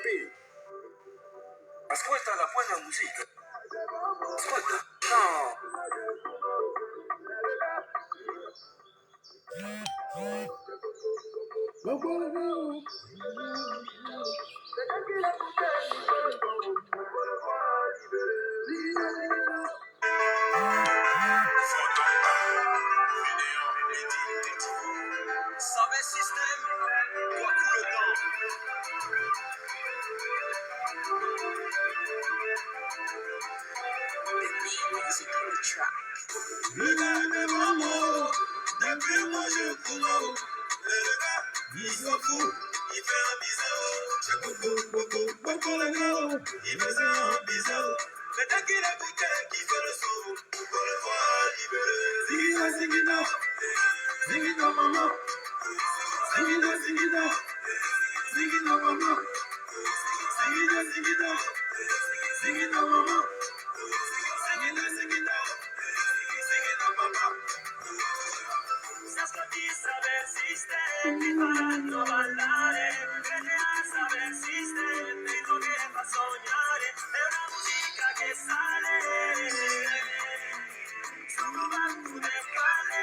P. Ascolta la buena musica. Ascolta. No. Savais système, toi tout le temps. Le gars est vraiment, depuis moi je cours. Le gars, il s'en fout, il fait un bisou. Il faisait un bisou. Mais dès qu'il écoutait, qu'il fait le son, on le voit libéré. Zingida, zingida maman. Zingida, zingida, zingida maman. Zingida, zingida, zingida maman. Zingida, zingida, zingida maman. S'ascolti saber system, ti fanno ballare, vede a saber system, ti tu che fa sognare, è una musica che sale, sono battute scale,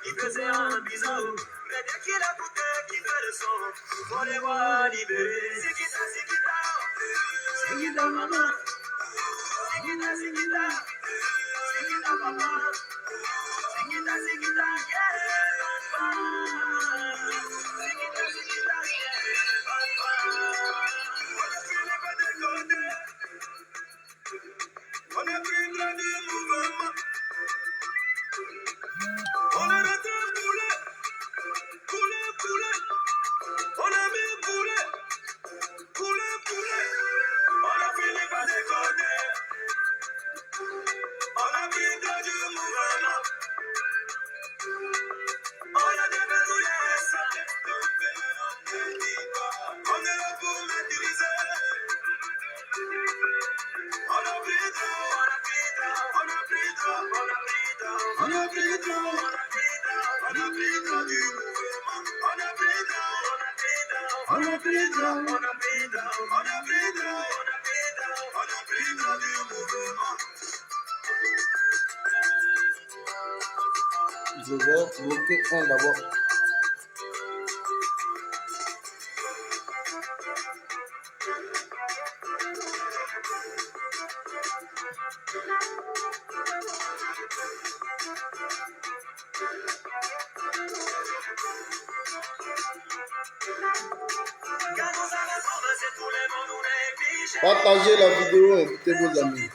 il faisait un bisou, vede chi la bouteille, qui fait le son, voleva libérer, zigida, zigida, zigida maman, zigida, zigida. Zingida papa, zingida zingida yeah papa, zingida zingida yeah papa. On a pris les pas de côté, on a pris plein de mouvements, on a laissé couler, couler, couler, on a mis couler, couler, couler, on a pris les pas de côté, on a pris plein de mouvements. On a déverrouillé ça, on est là pour maîtriser. On a pris trop, on a pris trop, on a pris trop, on a pris trop, on a pris trop, on a pris trop du mouvement. On a pris trop, on a pris trop, on a pris trop, on a pris trop, on a pris trop, on a pris trop du mouvement. Je vais monter un d'abord. Partagez la vidéo, invitez vos amis.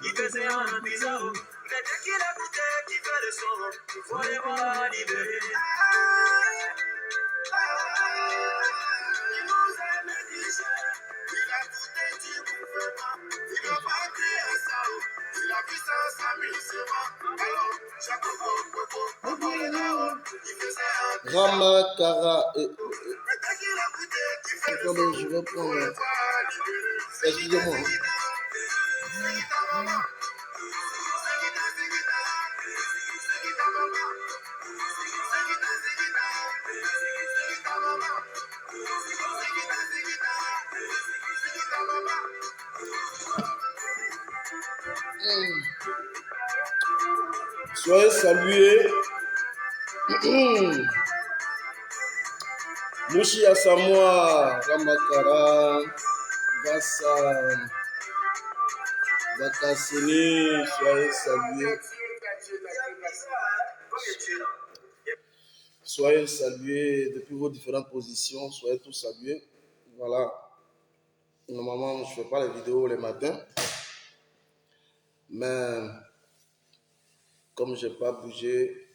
Il faisait un bisou, mais dès qu'il écoutait, qu'il fait le son, il faut les voir libérer. Il nous a négligé, il a goûté du mouvement, il n'a pas crié ça, il a vu ça s'amuser. Alors, il faisait un bisou. Rama, Kara et... Mais dès qu'il écoutait, qu'il fait le Attendez, son, je vais prendre... il faut les voir libérer. Excusez-moi. Soyez salués. Mouchi Asamoah, Ramakara, Vassa, Vakassini, soyez salués. Soyez salués depuis vos différentes positions, soyez tous salués. Voilà. Normalement, je ne fais pas les vidéos les matins. Mais comme je n'ai pas bougé,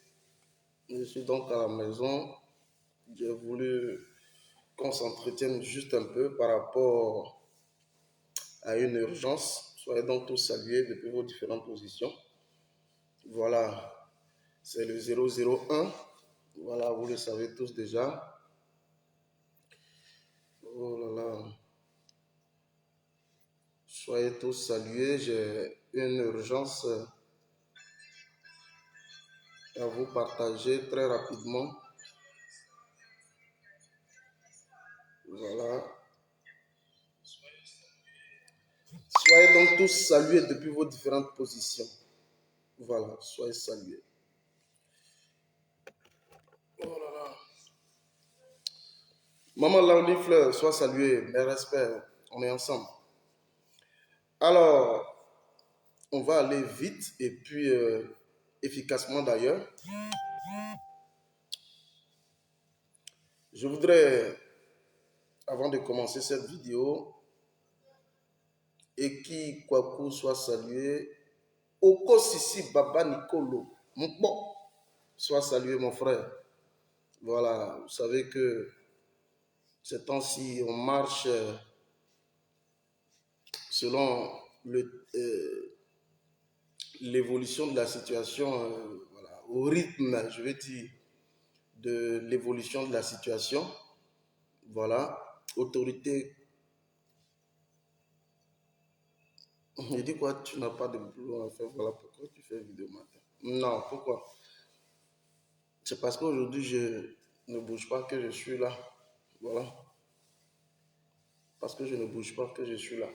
je suis donc à la maison. J'ai voulu qu'on s'entretienne juste un peu par rapport à une urgence. Soyez donc tous salués depuis vos différentes positions. Voilà, c'est le 001. Voilà, vous le savez tous déjà. Oh là là. Soyez tous salués. J'ai une urgence à vous partager très rapidement. Voilà. Soyez donc tous salués depuis vos différentes positions. Voilà, soyez salués. Oh là là. Maman Laoli Fleur, sois saluée. Mes respects, on est ensemble. Alors, on va aller vite et puis efficacement d'ailleurs. Je voudrais, avant de commencer cette vidéo, et qui Kwaku soit salué, Oko Sisi Baba Nicolo, Mpo, soit salué mon frère. Voilà, vous savez que ces temps-ci, on marche selon l'évolution de la situation, voilà, au rythme, je vais dire, de l'évolution de la situation. Voilà, autorité. Il dit quoi? Tu n'as pas de boulot à faire. Voilà pourquoi tu fais vidéo matin. Non, pourquoi? C'est parce qu'aujourd'hui, je ne bouge pas que je suis là. Voilà. Parce que je ne bouge pas que je suis là.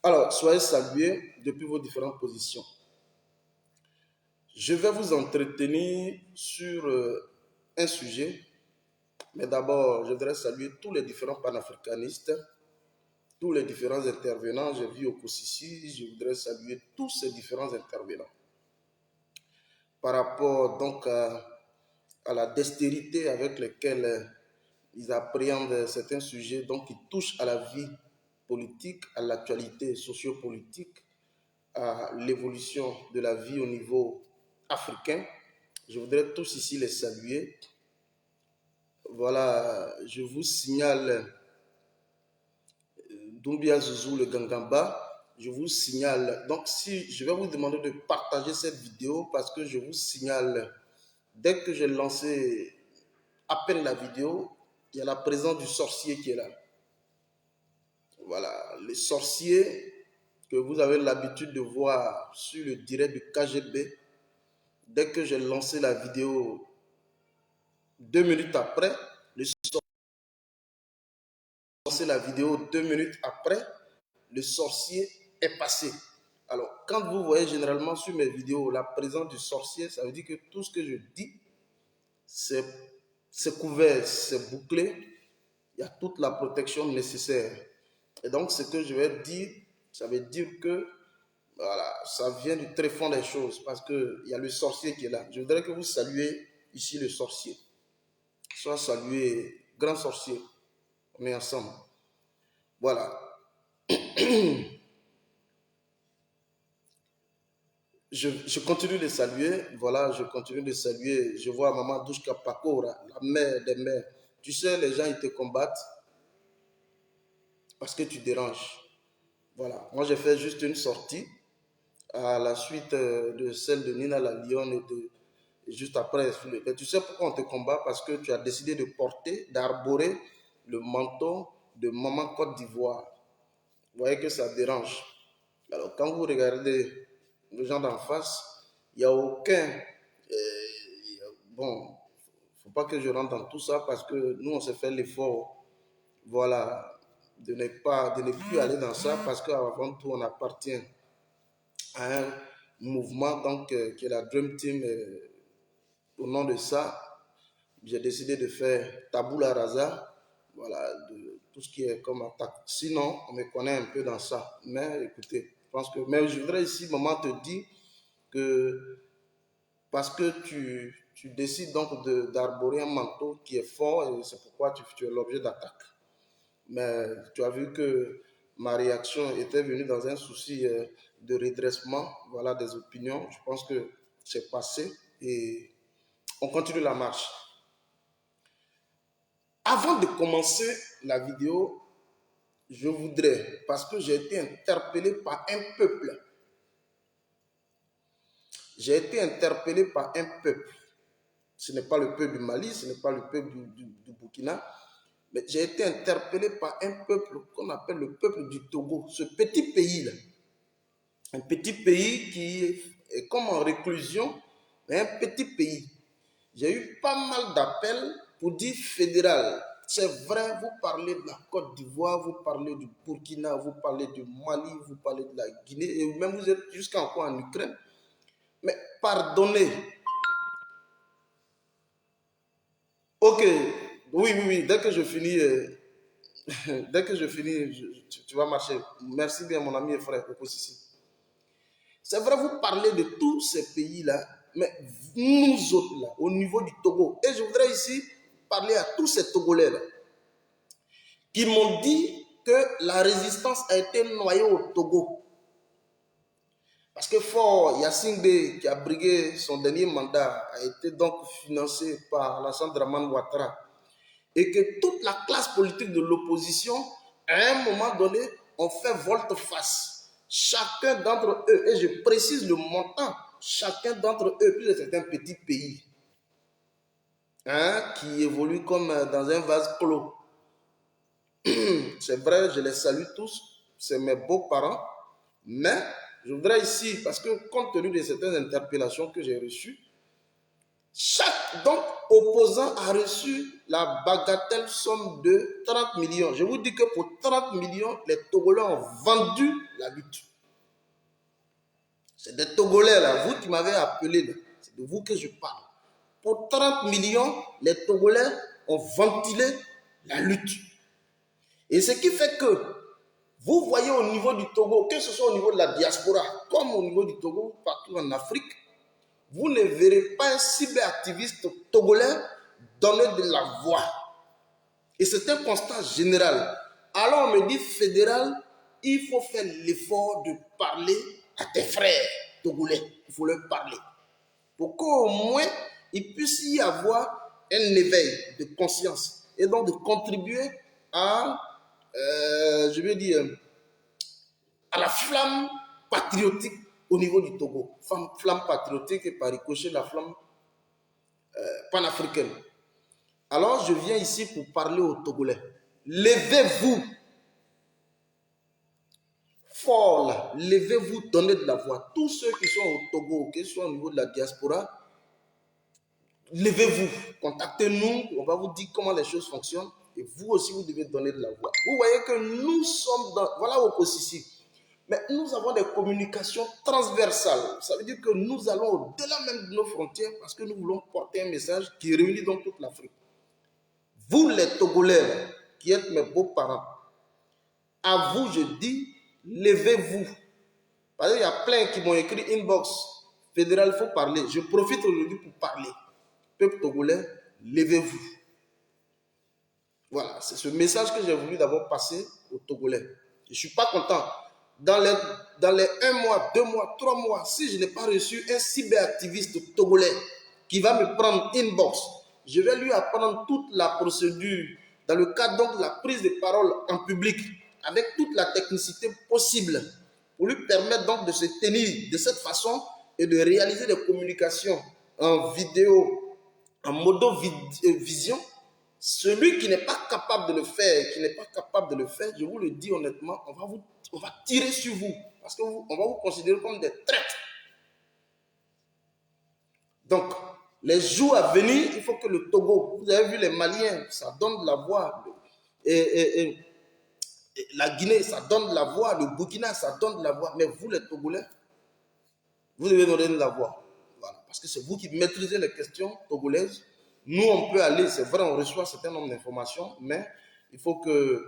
Alors, soyez salués depuis vos différentes positions. Je vais vous entretenir sur un sujet. Mais d'abord, je voudrais saluer tous les différents panafricanistes, tous les différents intervenants. J'ai vu Oko Sisi, je voudrais saluer tous ces différents intervenants. Par rapport donc à la dextérité avec laquelle ils appréhendent certains sujets donc qui touchent à la vie politique, à l'actualité sociopolitique, à l'évolution de la vie au niveau africain. Je voudrais tous ici les saluer. Voilà, je vous signale Doumbia Zouzou le Gangamba. Je vous signale, donc si je vais vous demander de partager cette vidéo parce que je vous signale, dès que j'ai lancé à peine la vidéo, il y a la présence du sorcier qui est là. Voilà, les sorciers que vous avez l'habitude de voir sur le direct du KGB, dès que j'ai lancé la vidéo, 2 minutes après, le sorcier a lancé la vidéo 2 minutes après, le sorcier est passé. Alors, quand vous voyez généralement sur mes vidéos la présence du sorcier, ça veut dire que tout ce que je dis, c'est couvert, c'est bouclé, il y a toute la protection nécessaire. Et donc, ce que je vais dire, ça veut dire que voilà, ça vient du très fond des choses parce qu'il y a le sorcier qui est là. Je voudrais que vous saluez ici le sorcier. Soit salué, grand sorcier. On est ensemble. Voilà. Je continue de saluer. Voilà, je continue de saluer. Je vois Maman Douchka Pakora, la mère des mères. Tu sais, les gens, ils te combattent parce que tu déranges. Voilà. Moi, j'ai fait juste une sortie à la suite de celle de Nina la Lionne et juste après. Mais tu sais pourquoi on te combat? Parce que tu as décidé de porter, d'arborer le manteau de Maman Côte d'Ivoire. Vous voyez que ça dérange. Alors, quand vous regardez les gens d'en face, il n'y a aucun... bon, il ne faut pas que je rentre dans tout ça parce que nous, on s'est fait l'effort, voilà, de ne plus aller dans ça parce qu'avant tout, on appartient à un mouvement donc, qui est la Dream Team. Au nom de ça, j'ai décidé de faire tabula rasa, voilà, de tout ce qui est comme attaque. Sinon, on me connaît un peu dans ça. Mais écoutez, je pense que... Mais je voudrais ici, maman, te dire que parce que tu décides donc d'arborer un manteau qui est fort et c'est pourquoi tu es l'objet d'attaque. Mais tu as vu que ma réaction était venue dans un souci de redressement, voilà, des opinions. Je pense que c'est passé et on continue la marche. Avant de commencer la vidéo, je voudrais, parce que j'ai été interpellé par un peuple. J'ai été interpellé par un peuple. Ce n'est pas le peuple du Mali, ce n'est pas le peuple du Burkina, Mais j'ai été interpellé par un peuple qu'on appelle le peuple du Togo. Ce petit pays-là. Un petit pays qui est comme en réclusion, mais un petit pays. J'ai eu pas mal d'appels pour dire fédéral. C'est vrai, vous parlez de la Côte d'Ivoire, vous parlez du Burkina, vous parlez du Mali, vous parlez de la Guinée, et même vous êtes jusqu'à encore en Ukraine. Mais pardonnez. Ok, oui, dès que je finis, tu vas marcher. Merci bien, mon ami et frère, Okosisi. C'est vrai, vous parlez de tous ces pays-là, mais nous autres, là, au niveau du Togo, et je voudrais ici parler à tous ces Togolais-là, qui m'ont dit que la résistance a été noyée au Togo. Parce que Fort Yassine, qui a brigué son dernier mandat, a été donc financé par Alassane Dramane Ouattara. Et que toute la classe politique de l'opposition, à un moment donné, ont fait volte-face. Chacun d'entre eux, et je précise le montant, chacun d'entre eux, plus c'est un petit pays, qui évolue comme dans un vase clos. C'est vrai, je les salue tous, c'est mes beaux-parents, mais je voudrais ici, parce que compte tenu de certaines interpellations que j'ai reçues, chaque donc opposant a reçu la bagatelle somme de 30 millions. Je vous dis que pour 30 millions, les Togolais ont vendu la lutte. C'est des Togolais là, vous qui m'avez appelé là, c'est de vous que je parle. Pour 30 millions, les Togolais ont ventilé la lutte. Et ce qui fait que vous voyez au niveau du Togo, que ce soit au niveau de la diaspora, comme au niveau du Togo, partout en Afrique, vous ne verrez pas un cyberactiviste togolais donner de la voix. Et c'est un constat général. Alors on me dit fédéral, il faut faire l'effort de parler à tes frères togolais. Il faut leur parler. Pour qu'au moins, il puisse y avoir un éveil de conscience. Et donc de contribuer à, je veux dire, à la flamme patriotique au niveau du Togo. Flamme patriotique et par ricochet la flamme panafricaine. Alors je viens ici pour parler aux Togolais. Levez-vous. Fort là, levez-vous, donnez de la voix. Tous ceux qui sont au Togo, qui sont au niveau de la diaspora, levez-vous, contactez-nous, on va vous dire comment les choses fonctionnent. Et vous aussi, vous devez donner de la voix. Vous voyez que nous sommes dans... Voilà Okosisi. Mais nous avons des communications transversales. Ça veut dire que nous allons au-delà même de nos frontières parce que nous voulons porter un message qui réunit donc toute l'Afrique. Vous les Togolais, qui êtes mes beaux-parents, à vous je dis, levez-vous. Parce qu'il y a plein qui m'ont écrit inbox. Fédéral, il faut parler. Je profite aujourd'hui pour parler. Peuple togolais, levez-vous. Voilà, c'est ce message que j'ai voulu d'abord passer aux Togolais. Je ne suis pas content. Dans les 1 mois, 2 mois, 3 mois, si je n'ai pas reçu un cyberactiviste togolais qui va me prendre inbox, je vais lui apprendre toute la procédure dans le cadre donc de la prise de parole en public avec toute la technicité possible pour lui permettre donc de se tenir de cette façon et de réaliser des communications en vidéo, en modo-vision. Celui qui n'est pas capable de le faire, je vous le dis honnêtement, on va tirer sur vous parce qu'on va vous considérer comme des traîtres. Donc, les jours à venir, il faut que le Togo, vous avez vu les Maliens, ça donne de la voix, et la Guinée, ça donne de la voix, le Burkina, ça donne de la voix, mais vous les Togolais, vous devez donner de la voix. Voilà, parce que c'est vous qui maîtrisez les questions togolaises. Nous, on peut aller, c'est vrai, on reçoit un certain nombre d'informations, mais il faut que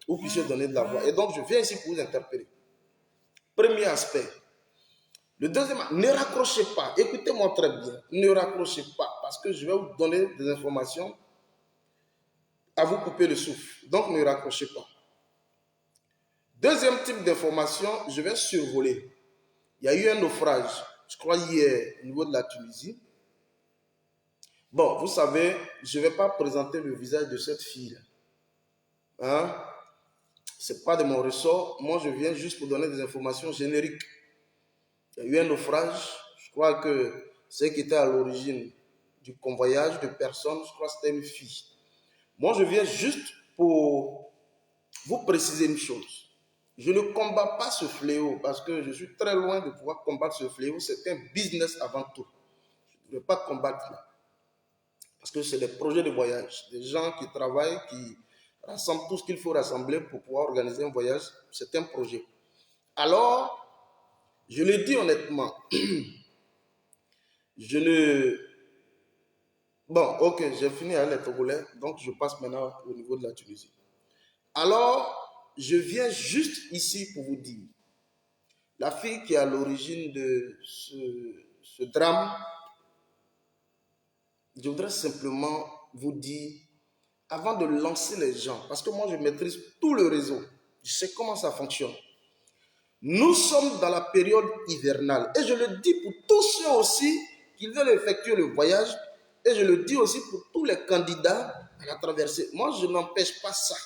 vous puissiez donner de la voix. Et donc, je viens ici pour vous interpeller. Premier aspect. Le deuxième, ne raccrochez pas. Écoutez-moi très bien. Ne raccrochez pas, parce que je vais vous donner des informations à vous couper le souffle. Donc, ne raccrochez pas. Deuxième type d'information, je vais survoler. Il y a eu un naufrage, je crois hier, au niveau de la Tunisie. Bon, vous savez, je ne vais pas présenter le visage de cette fille. Hein? Ce n'est pas de mon ressort. Moi, je viens juste pour donner des informations génériques. Il y a eu un naufrage. Je crois que celle qui était à l'origine du convoyage de personnes, je crois que c'était une fille. Moi, je viens juste pour vous préciser une chose. Je ne combats pas ce fléau parce que je suis très loin de pouvoir combattre ce fléau. C'est un business avant tout. Je ne vais pas combattre là. Parce que c'est des projets de voyage. Des gens qui travaillent, qui rassemblent tout ce qu'il faut rassembler pour pouvoir organiser un voyage. C'est un projet. Alors, je le dis honnêtement, je ne... Bon, ok, j'ai fini avec les Togolais, donc je passe maintenant au niveau de la Tunisie. Alors, je viens juste ici pour vous dire, la fille qui est à l'origine de ce drame, je voudrais simplement vous dire, avant de lancer les gens, parce que moi je maîtrise tout le réseau, je sais comment ça fonctionne. Nous sommes dans la période hivernale et je le dis pour tous ceux aussi qui veulent effectuer le voyage et je le dis aussi pour tous les candidats à la traversée. Moi je n'empêche pas ça.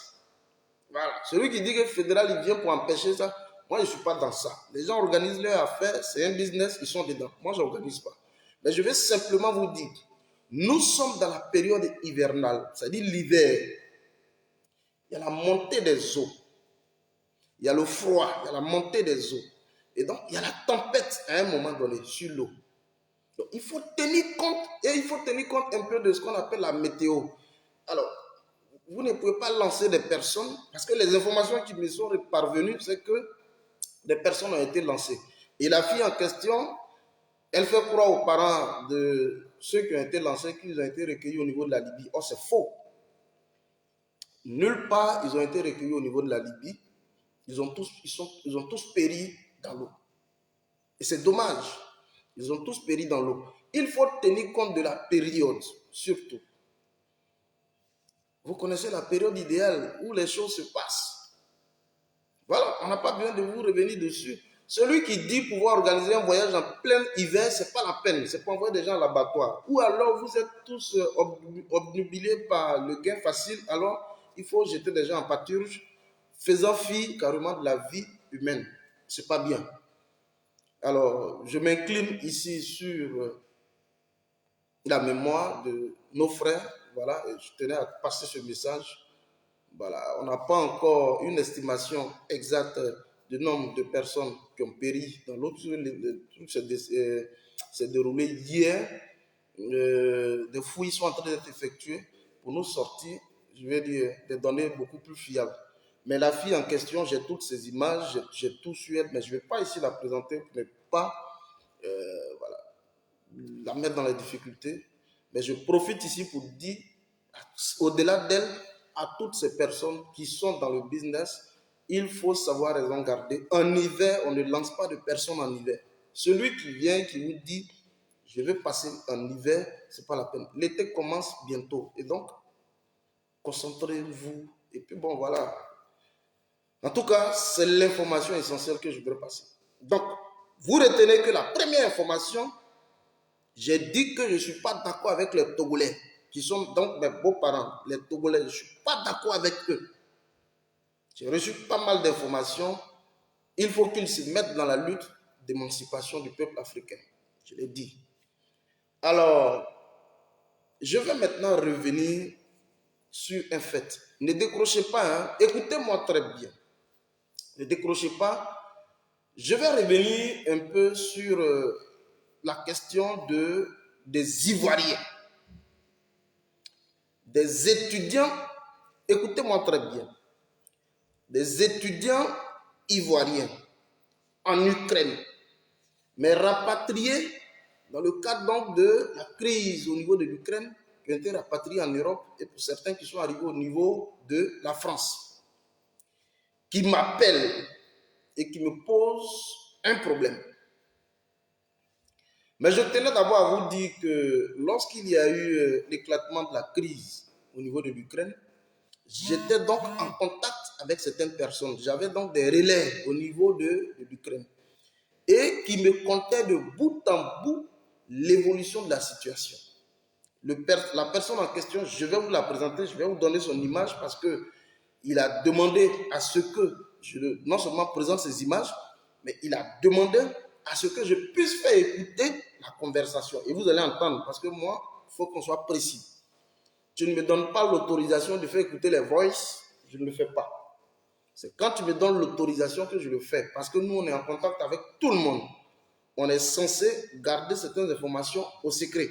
Voilà. Celui qui dit que le fédéral il vient pour empêcher ça, moi je ne suis pas dans ça. Les gens organisent leurs affaires, c'est un business, ils sont dedans. Moi je n'organise pas. Mais je vais simplement vous dire, nous sommes dans la période hivernale, c'est-à-dire l'hiver. Il y a la montée des eaux. Il y a le froid, il y a la montée des eaux. Et donc, il y a la tempête à un moment donné sur l'eau. Donc, il faut tenir compte, et il faut tenir compte un peu de ce qu'on appelle la météo. Alors, vous ne pouvez pas lancer des personnes, parce que les informations qui me sont parvenues, c'est que des personnes ont été lancées. Et la fille en question, elle fait croire aux parents de ceux qui ont été lancés qu'ils ont été recueillis au niveau de la Libye. Or, c'est faux. Nulle part, ils ont été recueillis au niveau de la Libye. Ils ont tous péri dans l'eau. Et c'est dommage. Ils ont tous péri dans l'eau. Il faut tenir compte de la période, surtout. Vous connaissez la période idéale où les choses se passent. Voilà, on n'a pas besoin de vous revenir dessus. Celui qui dit pouvoir organiser un voyage en plein hiver, ce n'est pas la peine. C'est pour envoyer des gens à l'abattoir. Ou alors vous êtes tous obnubilés par le gain facile, alors il faut jeter des gens en pâturage, faisant fi carrément de la vie humaine. Ce n'est pas bien. Alors, je m'incline ici sur la mémoire de nos frères. Voilà, et je tenais à passer ce message. Voilà, on n'a pas encore une estimation exacte du nombre de personnes qui ont péri dans l'eau. Le truc s'est déroulé hier. Des fouilles sont en train d'être effectuées pour nous sortir, je vais dire, des données beaucoup plus fiables. Mais la fille en question, j'ai toutes ces images, j'ai tout sur elle, mais je ne vais pas ici la présenter pour ne pas voilà, la mettre dans les difficultés. Mais je profite ici pour dire, au-delà d'elle, à toutes ces personnes qui sont dans le business, il faut savoir raison garder. En hiver, on ne lance pas de personnes en hiver. Celui qui vient, qui vous dit, je vais passer en hiver, ce n'est pas la peine. L'été commence bientôt. Et donc, concentrez-vous. Et puis bon, voilà. En tout cas, c'est l'information essentielle que je voudrais passer. Donc, vous retenez que la première information, j'ai dit que je ne suis pas d'accord avec les Togolais, qui sont donc mes beaux-parents, les Togolais. Je ne suis pas d'accord avec eux. J'ai reçu pas mal d'informations. Il faut qu'ils se mettent dans la lutte d'émancipation du peuple africain. Je l'ai dit. Alors, je vais maintenant revenir sur un fait. Ne décrochez pas, hein? Écoutez-moi très bien. Ne décrochez pas. Je vais revenir un peu sur la question des Ivoiriens. Des étudiants, écoutez-moi très bien, des étudiants ivoiriens en Ukraine, mais rapatriés dans le cadre donc de la crise au niveau de l'Ukraine, qui ont été rapatriés en Europe et pour certains qui sont arrivés au niveau de la France, qui m'appellent et qui me posent un problème. Mais je tenais d'abord à vous dire que lorsqu'il y a eu l'éclatement de la crise au niveau de l'Ukraine, j'étais donc en contact avec certaines personnes. J'avais donc des relais au niveau de l'Ukraine et qui me contaient de bout en bout l'évolution de la situation. La personne en question, je vais vous la présenter, je vais vous donner son image parce qu'il a demandé à ce que je non seulement présente ces images, mais il a demandé à ce que je puisse faire écouter la conversation. Et vous allez entendre, parce que moi, il faut qu'on soit précis. Tu ne me donnes pas l'autorisation de faire écouter les voices je ne le fais pas. C'est quand tu me donnes l'autorisation que je le fais. Parce que nous, on est en contact avec tout le monde. On est censé garder certaines informations au secret.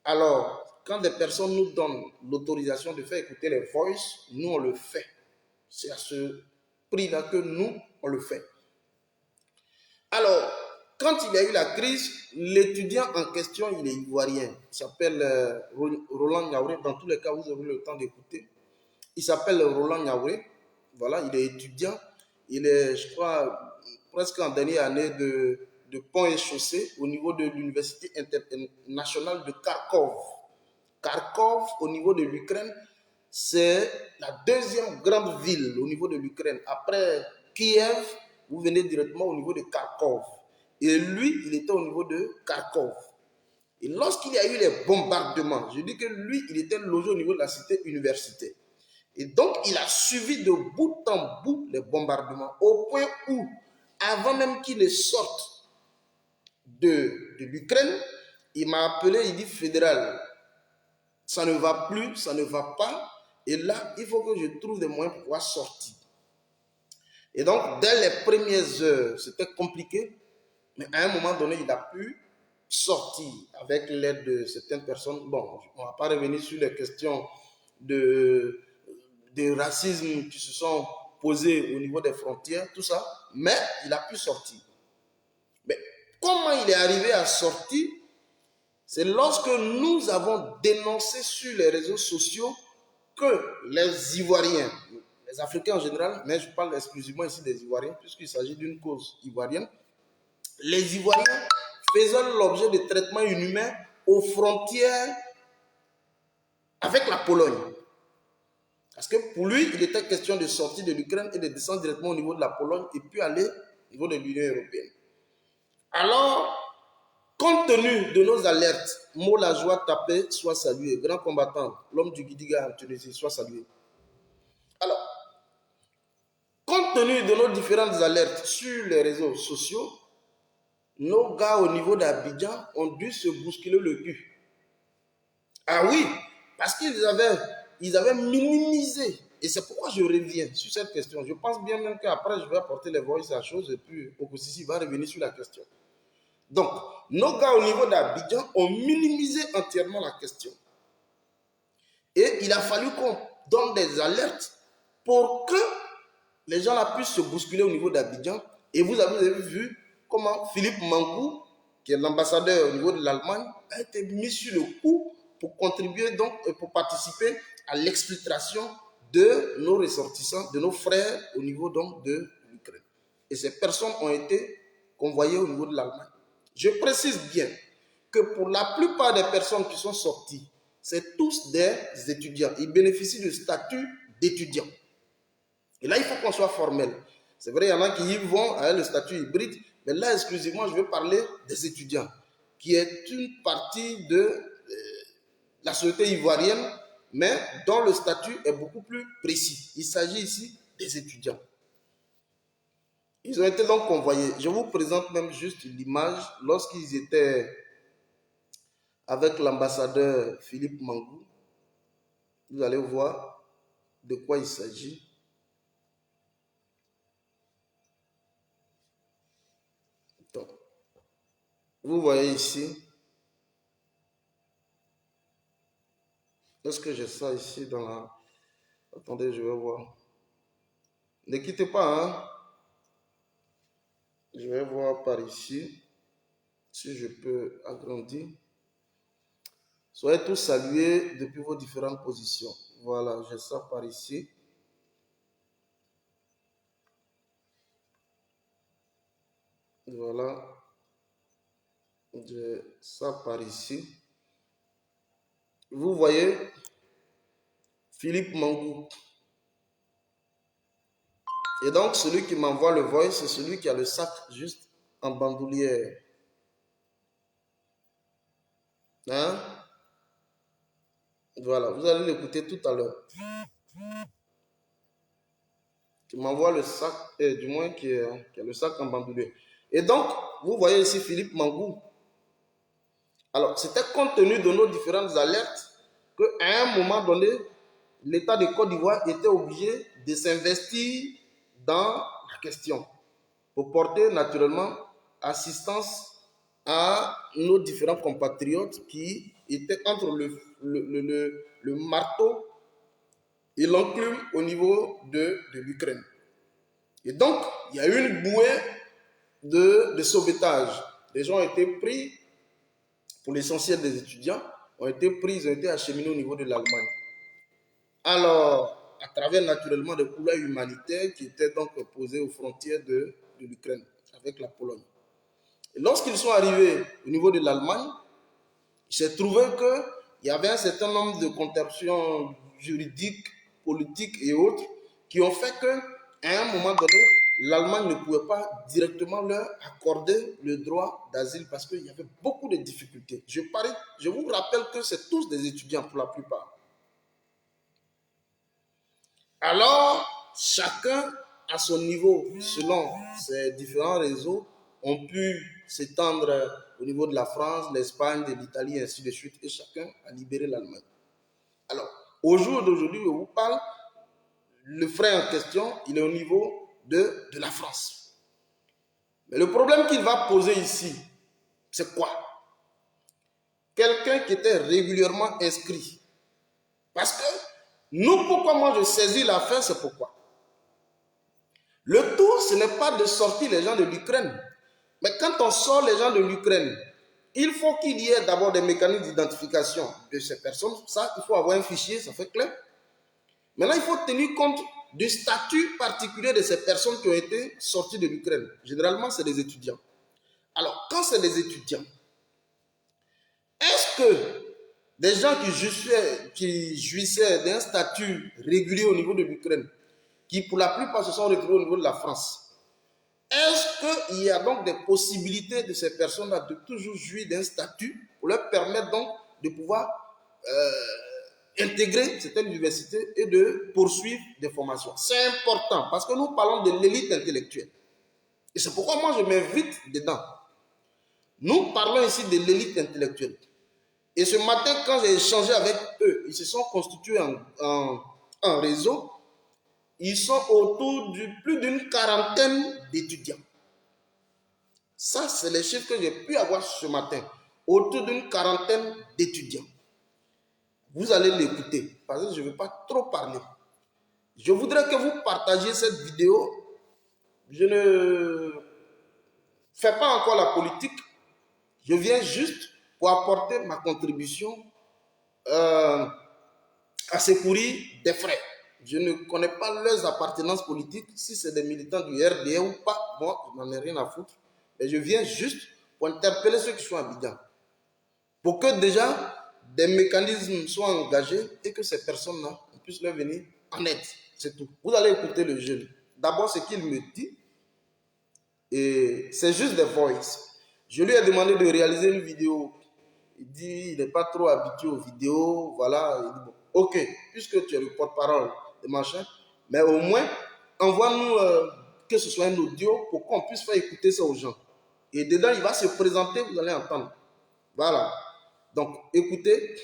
Alors, quand des personnes nous donnent l'autorisation de faire écouter les voices, nous, on le fait. C'est à ce prix-là que nous, on le fait. Alors, quand il y a eu la crise, l'étudiant en question, il est ivoirien. Il s'appelle Roland Niaouré. Dans tous les cas, vous aurez le temps d'écouter. Il s'appelle Roland Niaouré. Voilà, il est étudiant. Il est, je crois, presque en dernière année de pont et chaussée au niveau de l'Université internationale de Kharkov. Kharkov, au niveau de l'Ukraine, c'est la deuxième grande ville au niveau de l'Ukraine. Après Kiev, vous venez directement au niveau de Kharkov. Et lui, il était au niveau de Kharkov. Et lorsqu'il y a eu les bombardements, je dis que lui, il était logé au niveau de la cité universitaire. Et donc, il a suivi de bout en bout les bombardements, au point où, avant même qu'il ne sorte de l'Ukraine, il m'a appelé, il dit, fédéral, ça ne va plus, ça ne va pas, et là, il faut que je trouve des moyens pour pouvoir sortir. Et donc, dès les premières heures, c'était compliqué, mais à un moment donné, il a pu sortir avec l'aide de certaines personnes. Bon, on ne va pas revenir sur les questions de racisme qui se sont posées au niveau des frontières, tout ça, mais il a pu sortir. Mais comment il est arrivé à sortir? C'est lorsque nous avons dénoncé sur les réseaux sociaux que les Ivoiriens, les Africains en général, mais je parle exclusivement ici des Ivoiriens, puisqu'il s'agit d'une cause ivoirienne, les Ivoiriens faisaient l'objet de traitements inhumains aux frontières avec la Pologne. Parce que pour lui, il était question de sortir de l'Ukraine et de descendre directement au niveau de la Pologne et puis aller au niveau de l'Union européenne. Alors, compte tenu de nos alertes, Mola Joie Tapé soit salué, grand combattant, l'homme du Gidiga en Tunisie, soit salué. Alors, compte tenu de nos différentes alertes sur les réseaux sociaux, nos gars au niveau d'Abidjan ont dû se bousculer le cul. Ah oui, parce qu'ils avaient minimisé. Et c'est pourquoi je reviens sur cette question. Je pense bien même qu'après, je vais apporter les voix à la chose et puis Okosisi va revenir sur la question. Donc, nos gars au niveau d'Abidjan ont minimisé entièrement la question. Et il a fallu qu'on donne des alertes pour que les gens là puissent se bousculer au niveau d'Abidjan. Et vous avez vu comment Philippe Mangou, qui est l'ambassadeur au niveau de l'Allemagne, a été mis sur le coup pour contribuer donc, pour participer à l'exfiltration de nos ressortissants, de nos frères au niveau donc de l'Ukraine. Et ces personnes ont été convoyées au niveau de l'Allemagne. Je précise bien que pour la plupart des personnes qui sont sorties, c'est tous des étudiants. Ils bénéficient du statut d'étudiant. Et là, il faut qu'on soit formel. C'est vrai, il y en a qui y vont avec le statut hybride, mais là, exclusivement, je veux parler des étudiants, qui est une partie de la société ivoirienne, mais dont le statut est beaucoup plus précis. Il s'agit ici des étudiants. Ils ont été donc convoyés. Je vous présente même juste l'image lorsqu'ils étaient avec l'ambassadeur Philippe Mangou. Vous allez voir de quoi il s'agit. Donc, vous voyez ici. Est-ce que j'ai ça ici dans la... Attendez, je vais voir. Ne quittez pas, hein. Je vais voir par ici si je peux agrandir. Soyez tous salués depuis vos différentes positions. Voilà, j'ai ça par ici. Voilà. J'ai ça par ici. Vous voyez Philippe Mangou. Et donc, celui qui m'envoie le voice, c'est celui qui a le sac juste en bandoulière. Hein? Voilà, vous allez l'écouter tout à l'heure. Qui m'envoie le sac, du moins qui a le sac en bandoulière. Et donc, vous voyez ici Philippe Mangou. Alors, c'était compte tenu de nos différentes alertes qu'à un moment donné, l'État de Côte d'Ivoire était obligé de s'investir dans la question pour porter naturellement assistance à nos différents compatriotes qui étaient entre le marteau et l'enclume au niveau de l'Ukraine. Et donc, il y a eu une bouée de sauvetage. Les gens ont été pris, pour l'essentiel des étudiants, ont été acheminés au niveau de l'Allemagne. Alors, à travers naturellement des couloirs humanitaires qui étaient donc posés aux frontières de l'Ukraine avec la Pologne. Et lorsqu'ils sont arrivés au niveau de l'Allemagne, il s'est trouvé qu'il y avait un certain nombre de contradictions juridiques, politiques et autres qui ont fait qu'à un moment donné, l'Allemagne ne pouvait pas directement leur accorder le droit d'asile parce qu'il y avait beaucoup de difficultés. Je vous rappelle que c'est tous des étudiants pour la plupart. Alors, chacun à son niveau, selon ses différents réseaux, ont pu s'étendre au niveau de la France, l'Espagne, de l'Italie, ainsi de suite, et chacun a libéré l'Allemagne. Alors, au jour d'aujourd'hui, je vous parle, le frère en question, il est au niveau de la France. Mais le problème qu'il va poser ici, c'est quoi? Quelqu'un qui était régulièrement inscrit. Parce que nous, pourquoi moi je saisis l'affaire, c'est pourquoi. Le tout, ce n'est pas de sortir les gens de l'Ukraine. Mais quand on sort les gens de l'Ukraine, il faut qu'il y ait d'abord des mécanismes d'identification de ces personnes. Ça, il faut avoir un fichier, ça fait clair. Maintenant, il faut tenir compte du statut particulier de ces personnes qui ont été sorties de l'Ukraine. Généralement, c'est des étudiants. Alors, quand c'est des étudiants, est-ce que des gens qui jouissaient d'un statut régulier au niveau de l'Ukraine, qui pour la plupart se sont retrouvés au niveau de la France, est-ce qu'il y a donc des possibilités de ces personnes-là de toujours jouir d'un statut pour leur permettre donc de pouvoir intégrer certaines universités et de poursuivre des formations? C'est important parce que nous parlons de l'élite intellectuelle. Et c'est pourquoi moi je m'invite dedans. Nous parlons ici de l'élite intellectuelle. Et ce matin, quand j'ai échangé avec eux, ils se sont constitués en réseau. Ils sont autour de plus d'une quarantaine d'étudiants. Ça, c'est les chiffres que j'ai pu avoir ce matin. Autour d'une quarantaine d'étudiants. Vous allez l'écouter, parce que je ne vais pas trop parler. Je voudrais que vous partagiez cette vidéo. Je ne fais pas encore la politique. Je viens juste pour apporter ma contribution à secourir des frères. Je ne connais pas leurs appartenances politiques, si c'est des militants du RDA ou pas. Moi, je n'en ai rien à foutre. Mais je viens juste pour interpeller ceux qui sont à Abidjan. Pour que déjà des mécanismes soient engagés et que ces personnes-là puissent leur venir en aide. C'est tout. Vous allez écouter le jeune. D'abord, ce qu'il me dit, et c'est juste des voices. Je lui ai demandé de réaliser une vidéo. Il dit il n'est pas trop habitué aux vidéos. Voilà. Il dit, bon, ok, puisque tu es le porte-parole de machin, mais au moins, envoie-nous que ce soit un audio pour qu'on puisse faire écouter ça aux gens. Et dedans, il va se présenter, vous allez entendre. Voilà. Donc, écoutez.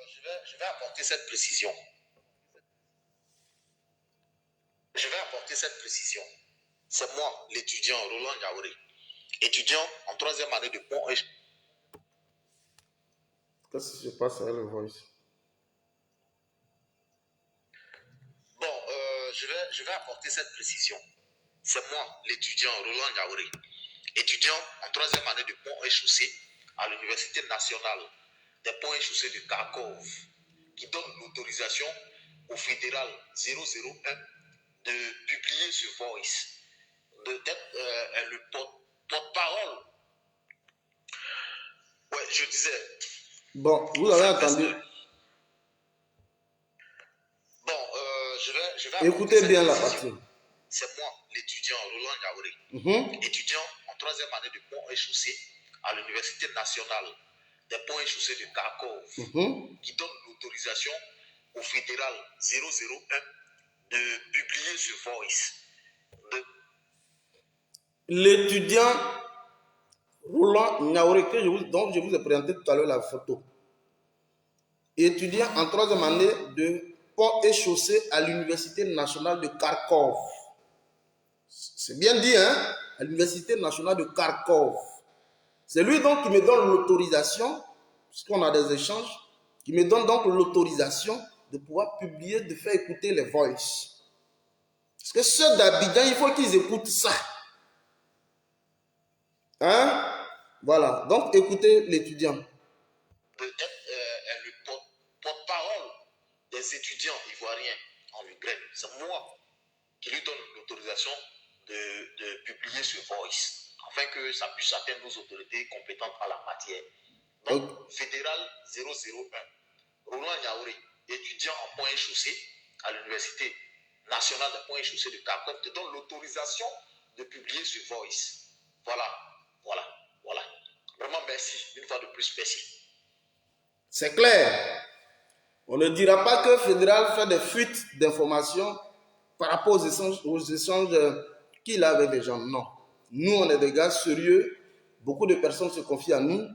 Je vais apporter cette précision. C'est moi, l'étudiant Roland Yaouré, étudiant en 3e année de Pont et... Qu'est-ce qui se passe avec le voice? Bon, je vais apporter cette précision. C'est moi, l'étudiant Roland Yaouré, étudiant en 3e année de Pont et Chaussée à l'Université nationale des Ponts et Chaussées de Kharkov, qui donne l'autorisation au fédéral 001 de publier ce voice, d'être le porte-parole. Ouais, je disais. Bon, vous avez entendu. Bon, je vais écoutez bien la partie. C'est moi, l'étudiant Roland Yaouré, étudiant en 3e année de Pont et Chaussée à l'Université nationale des Ponts et Chaussées de Kharkov, qui donne l'autorisation au fédéral 001 de publier ce voice. L'étudiant Roland Yaouré, dont je vous ai présenté tout à l'heure la photo. étudiant en troisième année de pont et chaussée à l'Université nationale de Kharkov. C'est bien dit, hein? À l'Université nationale de Kharkov. C'est lui donc qui me donne l'autorisation, puisqu'on a des échanges, qui me donne donc l'autorisation de pouvoir publier, de faire écouter les voices. Parce que ceux d'Abidjan, il faut qu'ils écoutent ça. Hein? Voilà. Donc, écoutez l'étudiant. Le porte-parole des étudiants ivoiriens en Ukraine, c'est moi qui lui donne l'autorisation de publier ce voice, afin que ça puisse atteindre nos autorités compétentes en la matière. Donc, Fédéral 001, Roland Yaouré, étudiant en point et chaussée à l'Université nationale de point et chaussée de Kharkov, te donne l'autorisation de publier ce voice. Voilà. Vraiment merci, une fois de plus, merci. C'est clair. On ne dira pas que Fédéral fait des fuites d'informations par rapport aux échanges qu'il a avec les gens. Non. Nous, on est des gars sérieux. Beaucoup de personnes se confient à nous.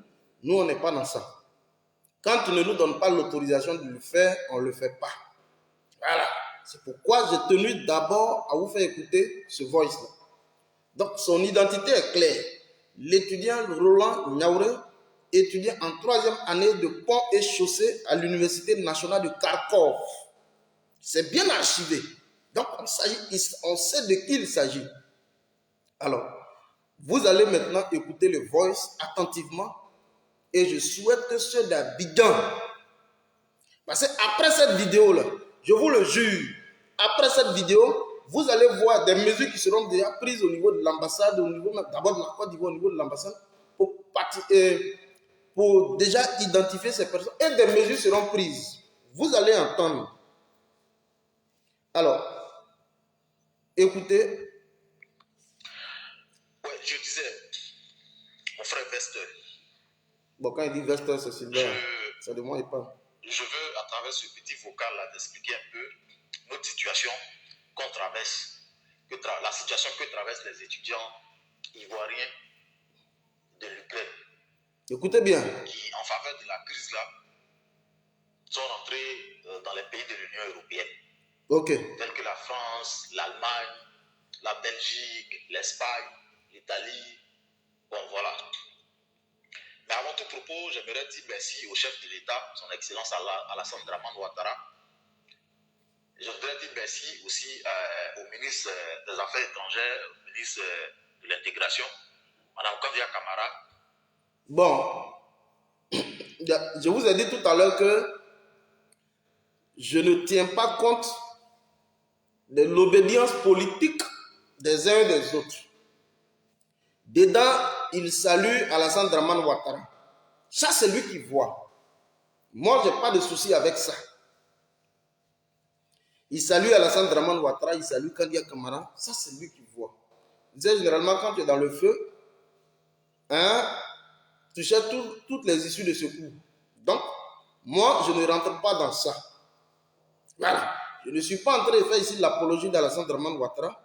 Nous, on n'est pas dans ça. Quand tu ne nous donnes pas l'autorisation de le faire, on ne le fait pas. Voilà. C'est pourquoi j'ai tenu d'abord à vous faire écouter ce voice-là. Donc, son identité est claire. L'étudiant Roland Niaouré, étudiant en troisième année de pont et chaussée à l'Université nationale de Kharkov. C'est bien archivé. Donc, on sait de qui il s'agit. Alors, vous allez maintenant écouter le voice attentivement et je souhaite que ceux d'Abidjan, parce qu'après cette vidéo-là, je vous le jure, après cette vidéo, vous allez voir des mesures qui seront déjà prises au niveau de l'ambassade, au niveau d'abord de la Côte d'Ivoire, au niveau de l'ambassade, pour déjà identifier ces personnes et des mesures seront prises. Vous allez entendre. Alors, écoutez. Ouais, je disais, mon frère Vester. Bon, quand il dit Vester, c'est Sylvain. Ça de moi, il parle. Je veux, à travers ce petit vocal-là, t'expliquer un peu notre situation qu'on traverse, la situation que traversent les étudiants ivoiriens de l'Ukraine. Écoutez bien. Qui, en faveur de la crise-là, sont rentrés dans les pays de l'Union européenne. Ok. Tels que la France, l'Allemagne, la Belgique, l'Espagne, l'Italie. Bon, voilà. Mais avant tout propos, j'aimerais dire merci au chef de l'État, son Excellence Alassane Dramane Ouattara. Je voudrais dire merci aussi au ministre des Affaires étrangères, au ministre de l'Intégration, Mme Kandia Camara. Bon, je vous ai dit tout à l'heure que je ne tiens pas compte de l'obédience politique des uns et des autres. Dedans, il salue Alassane Dramane Ouattara. Ça, c'est lui qui voit. Moi, je n'ai pas de souci avec ça. Il salue Alassane Dramane Ouattara, il salue Kandia Camara. Ça, c'est lui qui voit. Je disais, généralement, quand tu es dans le feu, tu cherches toutes les issues de secours. Donc, moi, je ne rentre pas dans ça. Voilà. Je ne suis pas en train de faire ici l'apologie d'Alassane Dramane Ouattara,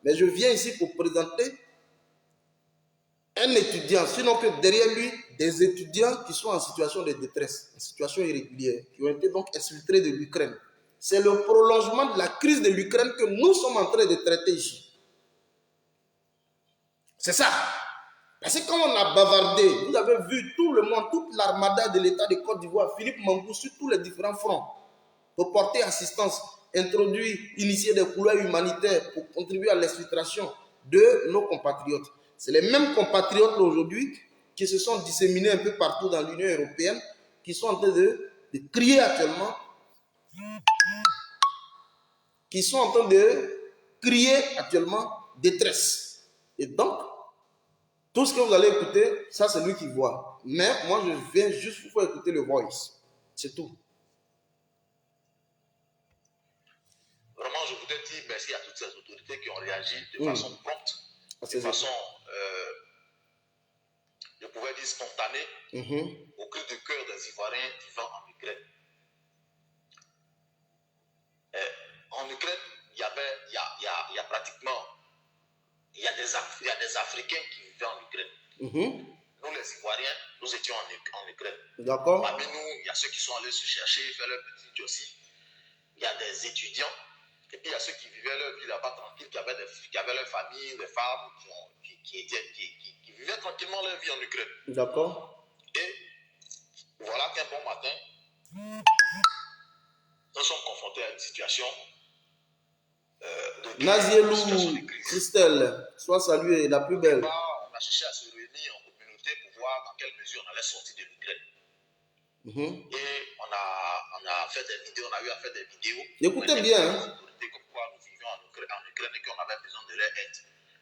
mais je viens ici pour présenter un étudiant, sinon que derrière lui, des étudiants qui sont en situation de détresse, en situation irrégulière, qui ont été donc exfiltrés de l'Ukraine. C'est le prolongement de la crise de l'Ukraine que nous sommes en train de traiter ici. C'est ça. Parce que quand on a bavardé, vous avez vu tout le monde, toute l'armada de l'État de Côte d'Ivoire, Philippe Mangou, sur tous les différents fronts, pour porter assistance, introduire, initier des couloirs humanitaires pour contribuer à l'exfiltration de nos compatriotes. C'est les mêmes compatriotes aujourd'hui qui se sont disséminés un peu partout dans l'Union européenne, qui sont en train de crier actuellement, détresse. Et donc, tout ce que vous allez écouter, ça c'est lui qui voit. Mais moi je viens juste pour écouter le voice. C'est tout. Vraiment, je voudrais dire merci à toutes ces autorités qui ont réagi de façon prompte, de façon, je pouvais dire spontanée, au cri de cœur des Ivoiriens vivant en Ukraine. En Ukraine, il y a pratiquement, il y a des Africains qui vivaient en Ukraine. Nous, les les Ivoiriens, nous étions en Ukraine. D'accord. Parmi nous, il y a ceux qui sont allés se chercher, faire leur petit aussi. Il y a des étudiants. Et puis il y a ceux qui vivaient leur vie là-bas tranquille, qui avaient leur famille, des femmes, qui vivaient tranquillement leur vie en Ukraine. D'accord. Et voilà qu'un bon matin, nous sommes confrontés à une situation de Nazielou, Christelle, sois saluée, la plus belle. On a cherché à se réunir en communauté pour voir dans quelle mesure on allait sortir de l'Ukraine. Et on a fait des vidéos, on a eu à faire des vidéos. Écoutez bien. Hein? Comme quoi nous vivions en Ukraine et qu'on avait besoin de leur aide.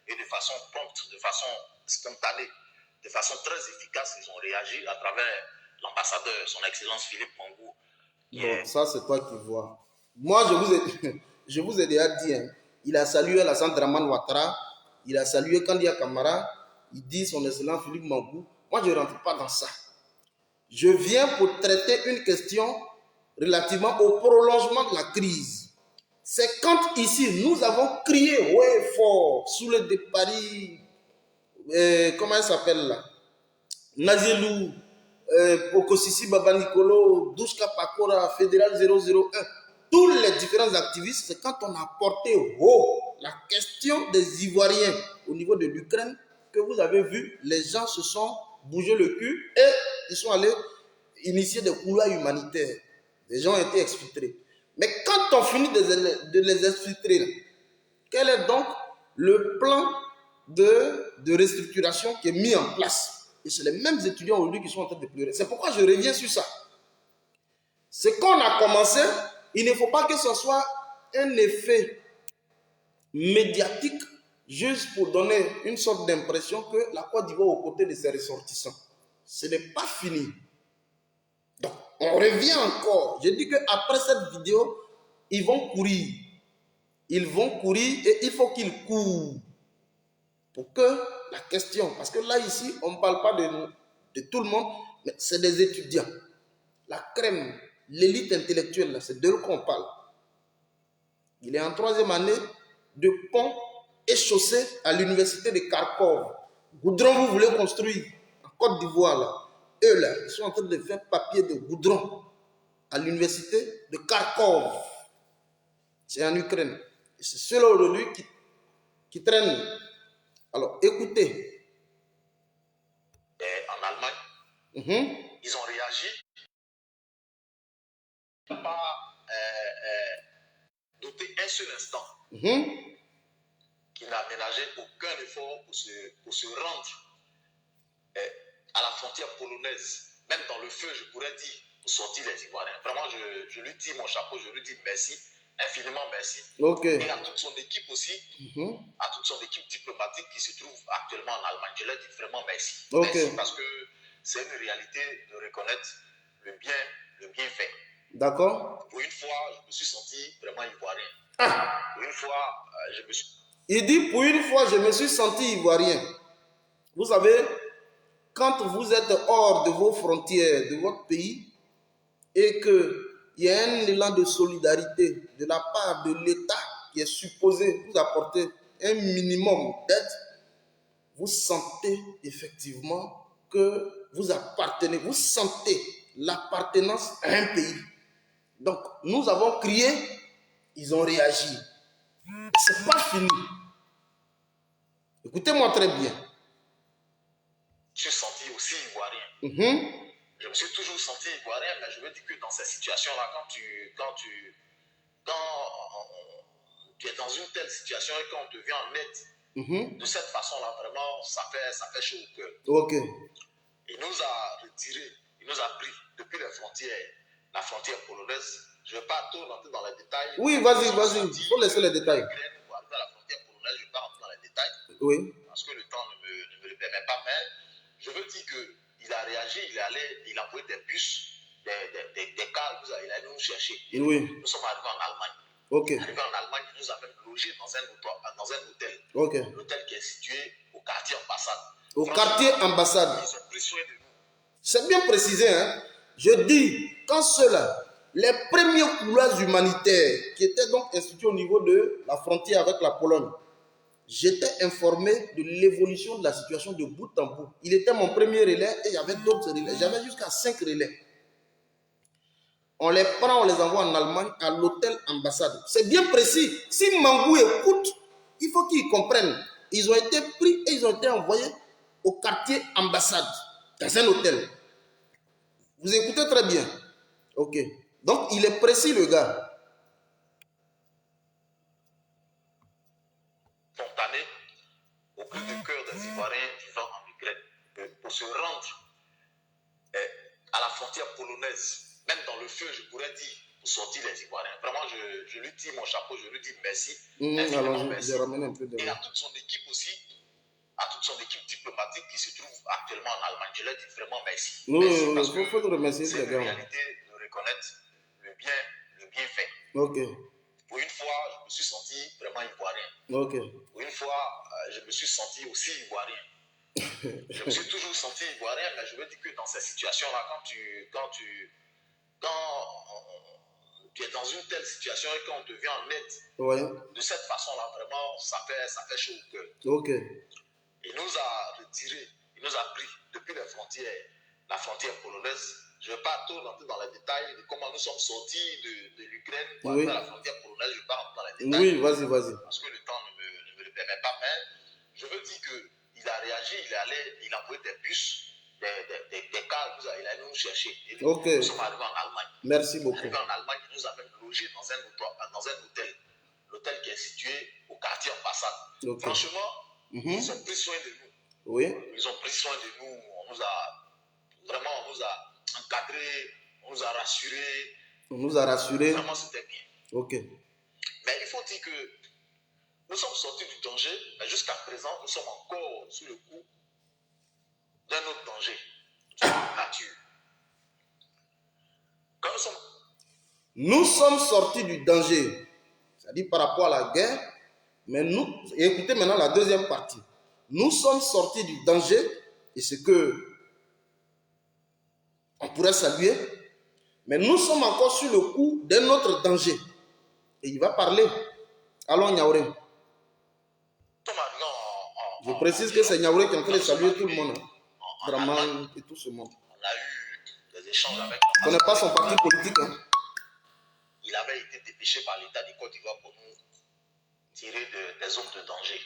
Et de façon prompte, de façon spontanée, de façon très efficace, ils ont réagi à travers l'ambassadeur, son Excellence Philippe Mangou. Bon, ça c'est toi qui vois. Moi, je vous ai déjà dit, hein, il a salué Alassane Dramane Ouattara, il a salué Kandia Camara, il dit son Excellence Philippe Mangou. Moi, je ne rentre pas dans ça. Je viens pour traiter une question relativement au prolongement de la crise. C'est quand ici, nous avons crié ouais fort sous le départ, comment elle s'appelle là, Nazielou, Okosisi Baba Nicolo, Douchka Pakora, Fédéral 001, tous les différents activistes, c'est quand on a porté haut la question des Ivoiriens au niveau de l'Ukraine que vous avez vu, les gens se sont bougé le cul et ils sont allés initier des couloirs humanitaires. Les gens ont été exfiltrés. Mais quand on finit de les exfiltrer, quel est donc le plan de restructuration qui est mis en place? Et c'est les mêmes étudiants aujourd'hui qui sont en train de pleurer. C'est pourquoi je reviens sur ça. Ce qu'on a commencé, il ne faut pas que ce soit un effet médiatique juste pour donner une sorte d'impression que la Côte d'Ivoire est aux côtés de ses ressortissants. Ce n'est pas fini. Donc, on revient encore. Je dis qu'après cette vidéo, ils vont courir. Ils vont courir et il faut qu'ils courent. Pour que la question, parce que là, ici, on ne parle pas de tout le monde, mais c'est des étudiants. La crème, l'élite intellectuelle, c'est d'eux qu'on parle. Il est en 3e année de pont et chaussée à l'université de Kharkov. Goudron, vous voulez construire en Côte d'Ivoire, là. Eux, là, ils sont en train de faire papier de goudron à l'université de Kharkov. C'est en Ukraine. Et c'est ceux-là aujourd'hui qui traînent. Alors, écoutez. Et en Allemagne, ils ont réagi. Ils n'ont pas douté un seul instant qu'il n'a ménagé aucun effort pour se rendre à la frontière polonaise. Même dans le feu, je pourrais dire, pour sortir les Ivoiriens. Vraiment, je lui tire mon chapeau, je lui dis merci, infiniment merci. Okay. Et à toute son équipe aussi, à toute son équipe diplomatique qui se trouve actuellement en Allemagne. Je leur dis vraiment merci. Okay. Merci parce que c'est une réalité de reconnaître le bien fait. D'accord. Pour une fois, je me suis senti vraiment ivoirien. Pour une fois, je me suis... Il dit, pour une fois, je me suis senti ivoirien. Vous savez, quand vous êtes hors de vos frontières, de votre pays, et qu'il y a un élan de solidarité de la part de l'État qui est supposé vous apporter un minimum d'aide, vous sentez effectivement que vous appartenez, vous sentez l'appartenance à un pays. Donc, nous avons crié, ils ont réagi. Ce n'est pas fini. Écoutez-moi très bien. Je suis senti aussi ivoirien. Je me suis toujours senti ivoirien, mais je veux dire que dans ces situations-là, quand tu es dans une telle situation et qu'on te vient en aide, de cette façon-là, vraiment, ça fait chaud au cœur. Ok. Il nous a retiré, il nous a pris depuis les frontières, la frontière polonaise. Je ne vais pas trop rentrer dans les détails. Oui, vas-y, il faut laisser les détails. Pour arriver à la frontière polonaise, je ne vais pas rentrer dans les détails. Oui. Parce que le temps ne me le permet pas, mais je veux dire qu'il a réagi, il a envoyé des bus, des cars, il est allé nous chercher. Et oui. Nous sommes arrivés en Allemagne. Ok. Arrivés en Allemagne, il nous a même logé dans un hôtel. Ok. L'hôtel qui est situé au quartier ambassade. Au quartier ambassade. Ils ont pris soin de nous. C'est bien précisé, hein. Je dis, quand cela, les premiers couloirs humanitaires qui étaient donc institués au niveau de la frontière avec la Pologne, j'étais informé de l'évolution de la situation de bout en bout. Il était mon premier relais et il y avait d'autres relais. J'avais jusqu'à 5 relais. On les prend, on les envoie en Allemagne à l'hôtel ambassade. C'est bien précis. Si Mangou écoute, il faut qu'ils comprennent. Ils ont été pris et ils ont été envoyés au quartier ambassade, dans un hôtel. Vous écoutez très bien. Ok. Donc, il est précis, le gars. Spontané au cri de cœur des Ivoiriens vivant en Ukraine pour se rendre à la frontière polonaise, même dans le feu, je pourrais dire, pour sortir les Ivoiriens. Vraiment, je lui tire mon chapeau, je lui dis merci. Alors, je ramène un peu de... Et à toute son équipe aussi, à toute son équipe diplomatique qui se trouve actuellement en Allemagne. Je leur dis vraiment merci. Oui, parce il faut te remercier, c'est les une gars. réalité de reconnaître le bien fait. Ok. Pour une fois, je me suis senti vraiment ivoirien. Ok. Pour une fois, je me suis senti aussi ivoirien. Je me suis toujours senti ivoirien, mais je veux dire que dans ces situations-là, quand tu es dans une telle situation et qu'on te vient en aide, de cette façon-là, vraiment, ça fait chaud au cœur. Ok. Il nous a retiré, il nous a pris depuis la frontière polonaise. Je ne vais pas trop rentrer dans les détails de comment nous sommes sortis de l'Ukraine pour arriver à la frontière polonaise. Je ne vais pas rentrer dans les détails. Oui, vas-y. Parce que le temps ne me le permet pas. Mais je veux dire qu'il a réagi, il a envoyé des bus, des cars, il allait nous chercher. Et nous sommes arrivés en Allemagne. Merci beaucoup. Arrivés en Allemagne, il nous a même logés dans un hôtel. L'hôtel qui est situé au quartier ambassade. Okay. Franchement, ils ont pris soin de nous. Oui. Ils ont pris soin de nous. On nous a encadrés, on nous a rassurés. Vraiment, c'était bien. Ok. Mais il faut dire que nous sommes sortis du danger, mais jusqu'à présent, nous sommes encore sous le coup d'un autre danger, de nature. Quand nous sommes sortis du danger, c'est-à-dire par rapport à la guerre, mais écoutez maintenant la deuxième partie. Nous sommes sortis du danger, et c'est que on pourrait saluer, mais nous sommes encore sur le coup d'un autre danger. Et il va parler. Allons, Niaouré. Je précise que c'est Niaouré qui est en train de saluer tout le monde. Draman et tout ce monde. On a eu des échanges avec... On n'est pas son parti politique. Hein. Il avait été dépêché par l'État du Côte d'Ivoire pour nous tirer des zones de danger.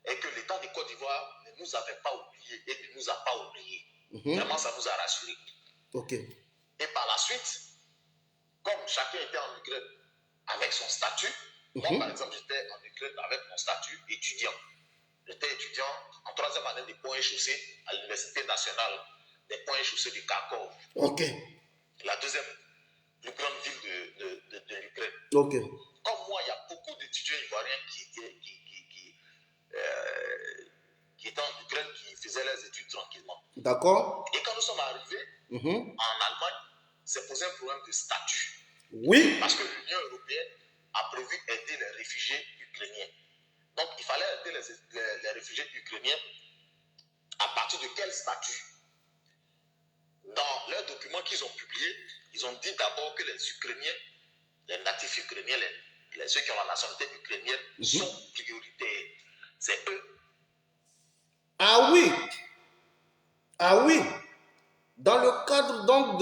Et que l'État du Côte d'Ivoire ne nous avait pas oubliés et ne nous a pas oubliés. Vraiment, ça nous a rassurés. Ok. Et par la suite, comme chacun était en Ukraine avec son statut, moi par exemple, j'étais en Ukraine avec mon statut étudiant. J'étais étudiant en 3e année des ponts et chaussées à l'Université nationale des ponts et chaussées du Kharkov. Ok. La deuxième plus grande ville de l'Ukraine. Ok. Comme moi, il y a beaucoup d'étudiants ivoiriens qui étaient en Ukraine, qui faisaient leurs études tranquillement. D'accord. Et quand nous sommes arrivés en Allemagne, c'est posé un problème de statut. Oui. Parce que l'Union européenne a prévu aider les réfugiés ukrainiens. Donc, il fallait aider les réfugiés ukrainiens à partir de quel statut? Dans leurs documents qu'ils ont publiés, ils ont dit d'abord que les Ukrainiens, les natifs ukrainiens, ceux qui ont la nationalité ukrainienne, sont prioritaires. C'est eux. Ah oui. Ah oui. Dans le cadre donc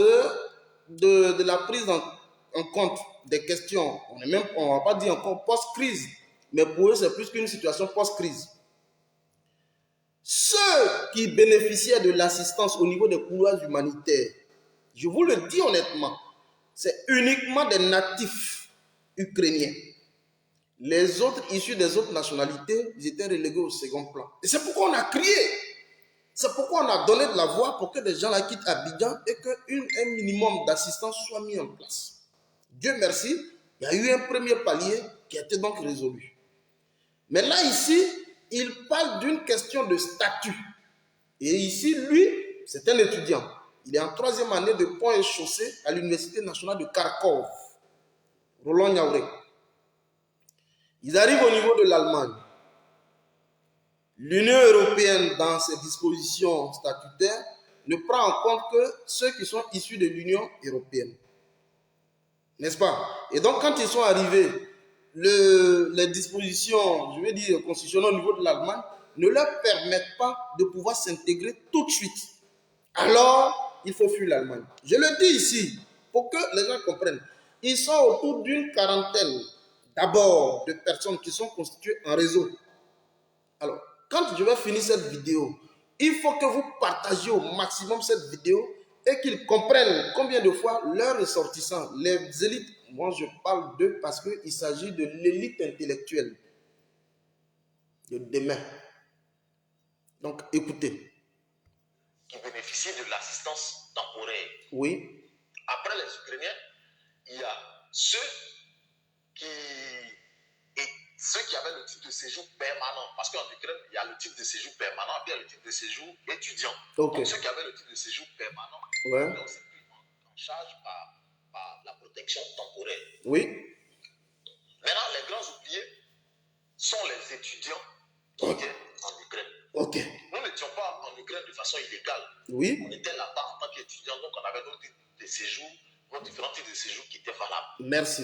de la prise en compte des questions, on ne va pas dire encore post-crise, mais pour eux c'est plus qu'une situation post-crise. Ceux qui bénéficiaient de l'assistance au niveau des couloirs humanitaires, je vous le dis honnêtement, c'est uniquement des natifs ukrainiens. Les autres issus des autres nationalités, ils étaient relégués au second plan. Et c'est pourquoi on a crié. C'est pourquoi on a donné de la voix pour que les gens la quittent Abidjan et qu'un minimum d'assistance soit mis en place. Dieu merci, il y a eu un premier palier qui a été donc résolu. Mais là, ici, il parle d'une question de statut. Et ici, lui, c'est un étudiant. Il est en 3e année de ponts et chaussées à l'Université nationale de Kharkov. Roland Niaouré. Ils arrivent au niveau de l'Allemagne. L'Union européenne, dans ses dispositions statutaires, ne prend en compte que ceux qui sont issus de l'Union européenne. N'est-ce pas? Et donc, quand ils sont arrivés, les dispositions, je vais dire, constitutionnelles au niveau de l'Allemagne ne leur permettent pas de pouvoir s'intégrer tout de suite. Alors, il faut fuir l'Allemagne. Je le dis ici, pour que les gens comprennent. Ils sont autour d'une quarantaine, d'abord, de personnes qui sont constituées en réseau. Alors, quand je vais finir cette vidéo, il faut que vous partagiez au maximum cette vidéo et qu'ils comprennent combien de fois leurs ressortissants, les élites, moi je parle d'eux parce qu'il s'agit de l'élite intellectuelle de demain. Donc, écoutez. Qui bénéficient de l'assistance temporaire. Oui. Après les Ukrainiens, il y a ceux qui avaient le titre de séjour permanent. Parce qu'en Ukraine, il y a le titre de séjour permanent et il y a le titre de séjour étudiant. Okay. Donc ceux qui avaient le titre de séjour permanent, ouais. donc c'est pris en charge par la protection temporaire. Oui. Maintenant, les grands oubliés sont les étudiants qui viennent en Ukraine. Ok. Nous n'étions pas en Ukraine de façon illégale. Oui. On était là-bas en tant qu'étudiants, donc on avait nos titres de séjour, nos différents titres de séjour qui étaient valables. Merci.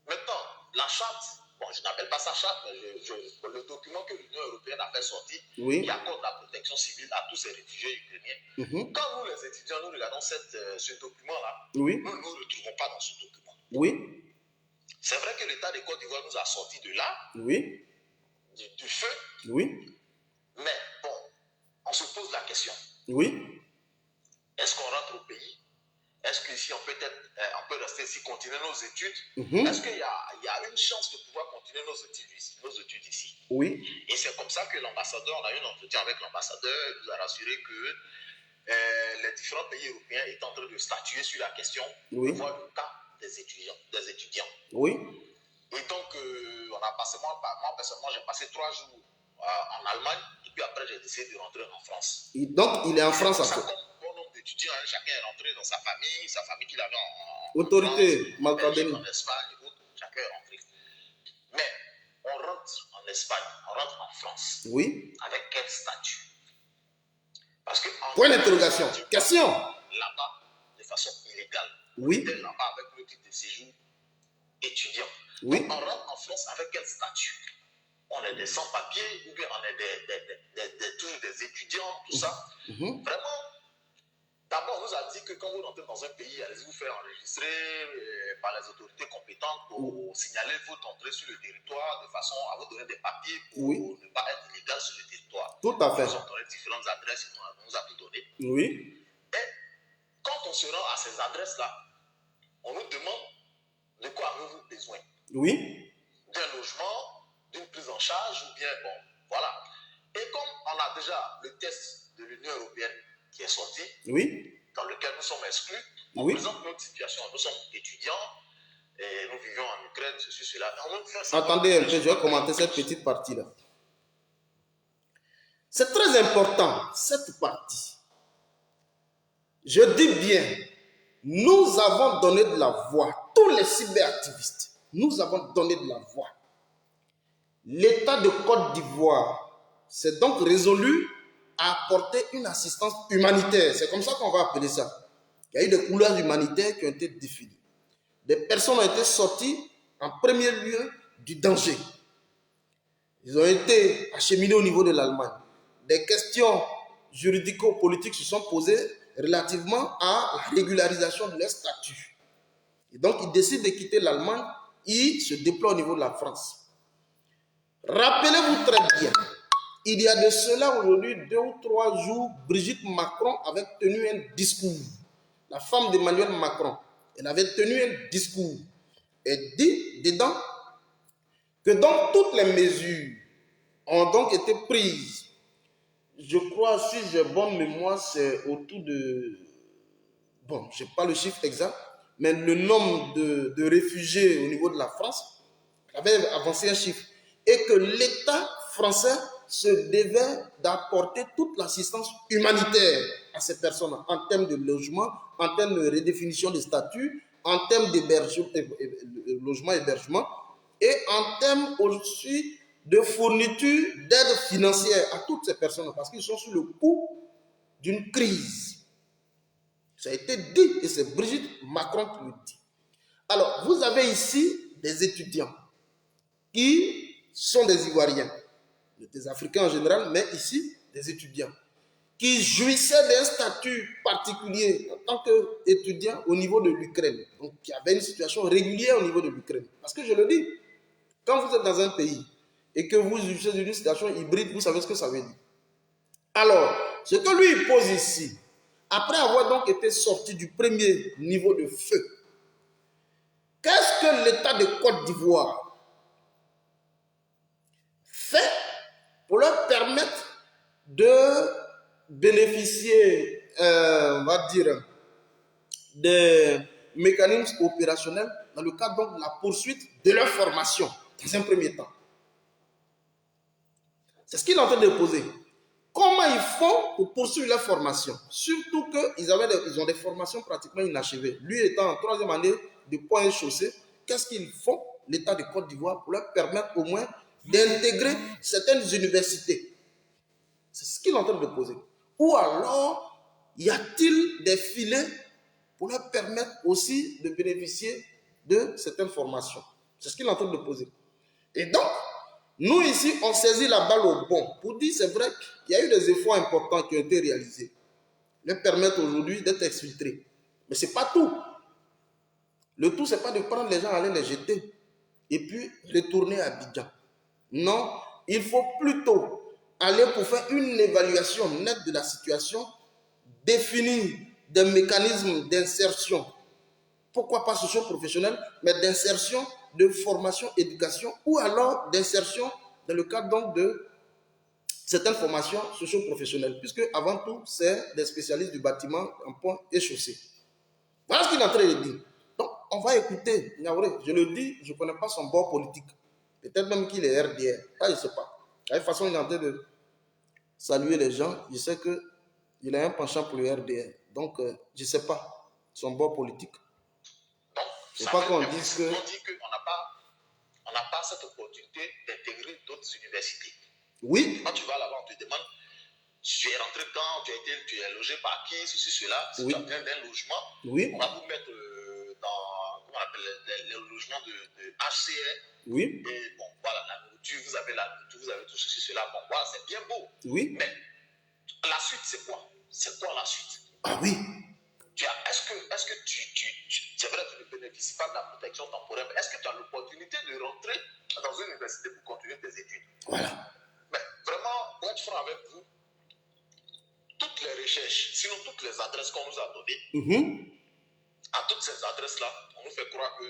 Maintenant, la charte, bon, je n'appelle pas ça charte, mais le document que l'Union européenne a fait sortir, oui. qui accorde la protection civile à tous ces réfugiés ukrainiens. Quand nous, les étudiants, nous regardons ce document-là, oui. nous ne nous retrouvons pas dans ce document. Oui. C'est vrai que l'État de Côte d'Ivoire nous a sortis de là, oui. du feu. Oui. Mais bon, on se pose la question. Oui. Est-ce qu'on rentre au pays? Est-ce qu'ici, on peut rester ici, continuer nos études? Est-ce qu'il y a une chance de pouvoir continuer nos études ici? Oui. Et c'est comme ça que l'ambassadeur, on a eu un entretien avec l'ambassadeur, il nous a rassuré que les différents pays européens étaient en train de statuer sur la question, oui. de voir le cas des étudiants. Oui. Et donc, on a passé, moi personnellement, j'ai passé 3 jours en Allemagne, et puis après, j'ai décidé de rentrer en France. Et donc, il est en France après. Bon nombre d'étudiants, hein, chacun est rentré dans sa famille qu'il avait en autorité, en Belgique, en Espagne et autres, chacun est rentré. Mais on rentre en Espagne, on rentre en France. Oui. Avec quel statut? Parce que point d'interrogation. Question. Là-bas, de façon illégale. Oui. On était là-bas avec le titre de séjour étudiant. Oui. Donc, on rentre en France avec quel statut? On est des sans-papiers ou bien on est toujours des étudiants, tout ça. Vraiment, d'abord, on nous a dit que quand vous rentrez dans un pays, allez-y vous faire enregistrer par les autorités compétentes pour signaler votre entrée sur le territoire de façon à vous donner des papiers pour ne pas être illégal sur le territoire. Tout à fait. Nous avons donné différentes adresses, on nous a tout donné. Oui. Et quand on se rend à ces adresses-là, on nous demande de quoi avez-vous besoin? Oui. D'un logement, d'une prise en charge ou bien, bon, voilà. Et comme on a déjà le test de l'Union européenne qui est sorti, oui. dans lequel nous sommes exclus, on présente notre situation. Nous sommes étudiants et nous vivons en Ukraine, ceci, cela. Attendez un peu, je vais commenter cette petite partie-là. C'est très important, cette partie. Je dis bien, nous avons donné de la voix, tous les cyberactivistes, nous avons donné de la voix. L'État de Côte d'Ivoire s'est donc résolu à apporter une assistance humanitaire. C'est comme ça qu'on va appeler ça. Il y a eu des couleurs humanitaires qui ont été définies. Des personnes ont été sorties en premier lieu du danger. Ils ont été acheminés au niveau de l'Allemagne. Des questions juridico-politiques se sont posées relativement à la régularisation de leur statut. Et donc, ils décident de quitter l'Allemagne. Ils se déploient au niveau de la France. Rappelez-vous très bien, il y a de cela aujourd'hui 2 ou 3 jours, Brigitte Macron avait tenu un discours. La femme d'Emmanuel Macron, elle avait tenu un discours. Elle dit dedans que donc toutes les mesures ont donc été prises. Je crois, si j'ai bonne mémoire, c'est autour de... Bon, je n'ai pas le chiffre exact, mais le nombre de réfugiés au niveau de la France avait avancé un chiffre. Et que l'État français se devait d'apporter toute l'assistance humanitaire à ces personnes en termes de logement, en termes de redéfinition des statuts, en termes logement, hébergement, et en termes aussi de fourniture d'aide financière à toutes ces personnes, parce qu'ils sont sous le coup d'une crise. Ça a été dit, et c'est Brigitte Macron qui le dit. Alors, vous avez ici des étudiants. qui sont des Ivoiriens, des Africains en général, mais ici, des étudiants, qui jouissaient d'un statut particulier en tant qu'étudiants au niveau de l'Ukraine. Donc, il y avait une situation régulière au niveau de l'Ukraine. Parce que je le dis, quand vous êtes dans un pays et que vous jouissez d'une situation hybride, vous savez ce que ça veut dire. Alors, ce que lui il pose ici, après avoir donc été sorti du premier niveau de feu, qu'est-ce que l'État de Côte d'Ivoire fait pour leur permettre de bénéficier, on va dire, des mécanismes opérationnels dans le cadre donc de la poursuite de leur formation, dans un premier temps. C'est ce qu'il est en train de poser. Comment ils font pour poursuivre leur formation? Surtout qu'ils ont des formations pratiquement inachevées. Lui étant en 3e année de pont et chaussée, qu'est-ce qu'ils font, l'État de Côte d'Ivoire, pour leur permettre au moins d'intégrer certaines universités? C'est ce qu'il est en train de poser. Ou alors, y a-t-il des filets pour leur permettre aussi de bénéficier de certaines formations? C'est ce qu'il est en train de poser. Et donc, nous ici, on saisit la balle au bon pour dire, c'est vrai qu'il y a eu des efforts importants qui ont été réalisés. Leur permettre aujourd'hui d'être exfiltrés. Mais ce n'est pas tout. Le tout, ce n'est pas de prendre les gens, aller les jeter et puis retourner à Abidjan. Non, il faut plutôt aller pour faire une évaluation nette de la situation, définir des mécanismes d'insertion, pourquoi pas socio-professionnel, mais d'insertion, de formation, éducation, ou alors d'insertion dans le cadre donc de certaines formations socio-professionnelles, puisque avant tout, c'est des spécialistes du bâtiment en pont et chaussée. Voilà ce qu'il est en train de dire. Donc, on va écouter Niaouré. Je le dis, je ne connais pas son bord politique. Peut-être même qu'il est RDR. Ça, je ne sais pas. De toute façon, il est en train de saluer les gens. Je sais qu'il a un penchant pour le RDR. Donc, je ne sais pas son bord politique. Il ne faut pas qu'on dise que... On dit qu'on n'a pas cette opportunité d'intégrer d'autres universités. Oui. Quand tu vas là-bas, on te demande, tu es rentré quand, tu es logé par qui, ceci, cela. Si oui. tu as besoin d'un logement, oui. On va vous mettre dans, comment on appelle, les logements de HCR. Oui. Et bon, voilà, la nourriture, vous avez tout ceci, cela. Bon, voilà, c'est bien beau. Oui. Mais la suite, c'est quoi? C'est quoi la suite? Ah oui. Est-ce que c'est vrai que tu ne bénéficies pas de la protection temporaire, mais est-ce que tu as l'opportunité de rentrer dans une université pour continuer tes études? Voilà. Mais vraiment, pour être franc avec vous, toutes les recherches, sinon toutes les adresses qu'on nous a données, à toutes ces adresses-là, on nous fait croire que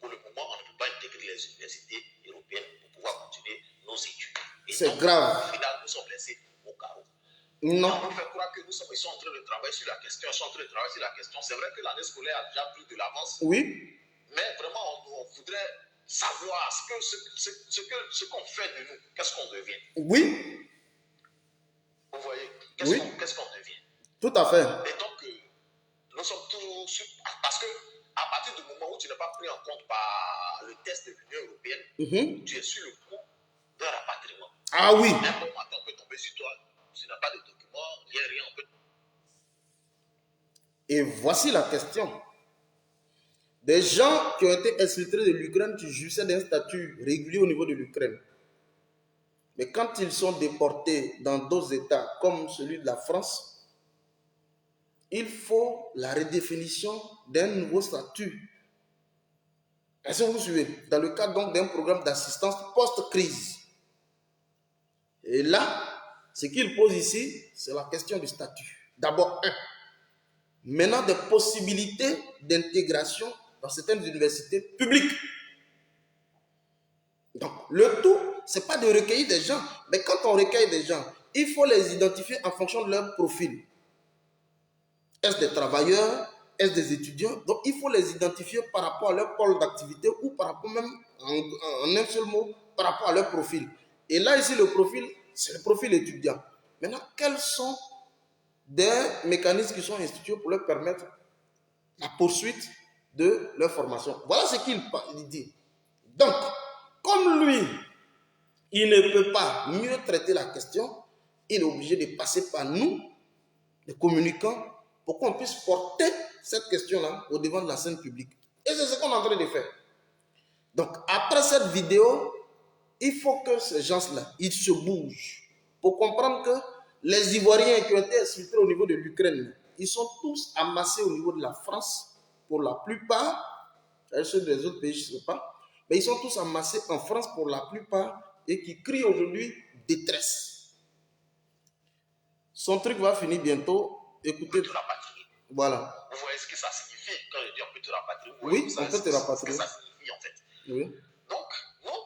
pour le moment, on ne peut pas intégrer les universités européennes pour pouvoir continuer nos études. C'est grave. Au final, nous sommes laissés au carreau. Non. On nous fait croire que ils sont en train de travailler sur la question, C'est vrai que l'année scolaire a déjà pris de l'avance. Oui. Mais vraiment, on voudrait savoir ce qu'on fait de nous, qu'est-ce qu'on devient. Oui. Vous voyez, qu'est-ce qu'on devient. Tout à fait. Et donc, nous sommes toujours sur... Parce que à partir du moment où tu n'es pas pris en compte par le test de l'Union européenne, tu es sur le coup d'un rapatriement. Ah oui. Un bon matin, on peut tomber sur toi. Tu n'as pas de documents, rien, on peut... Et voici la question. Des gens qui ont été exfiltrés de l'Ukraine, qui jouissaient d'un statut régulier au niveau de l'Ukraine. Mais quand ils sont déportés dans d'autres États, comme celui de la France, il faut la redéfinition d'un nouveau statut. Est-ce que vous suivez? Dans le cadre donc d'un programme d'assistance post-crise. Et là, ce qu'il pose ici, c'est la question du statut. D'abord, maintenant des possibilités d'intégration dans certaines universités publiques. Donc, le tout, ce n'est pas de recueillir des gens, mais quand on recueille des gens, il faut les identifier en fonction de leur profil. Est-ce des travailleurs? Est-ce des étudiants? Donc, il faut les identifier par rapport à leur pôle d'activité ou par rapport même, en un seul mot, par rapport à leur profil. Et là, ici, le profil, c'est le profil étudiant. Maintenant, quels sont des mécanismes qui sont institués pour leur permettre la poursuite de leur formation? Voilà ce qu'il dit. Donc, comme lui, il ne peut pas mieux traiter la question, il est obligé de passer par nous, les communicants, pour qu'on puisse porter cette question-là au devant de la scène publique. Et c'est ce qu'on est en train de faire. Donc, après cette vidéo, il faut que ces gens-là, ils se bougent pour comprendre que les Ivoiriens qui ont été exfiltrés au niveau de l'Ukraine, ils sont tous amassés au niveau de la France, pour la plupart, ceux des autres pays, je ne sais pas, mais ils sont tous amassés en France pour la plupart et qui crient aujourd'hui détresse. Son truc va finir bientôt. Écoutez. Voilà. Vous voyez ce que ça signifie quand je dis on peut te rapatrier? Oui, on peut te rapatrier. Ce que ça signifie en fait. Oui. Donc, nous,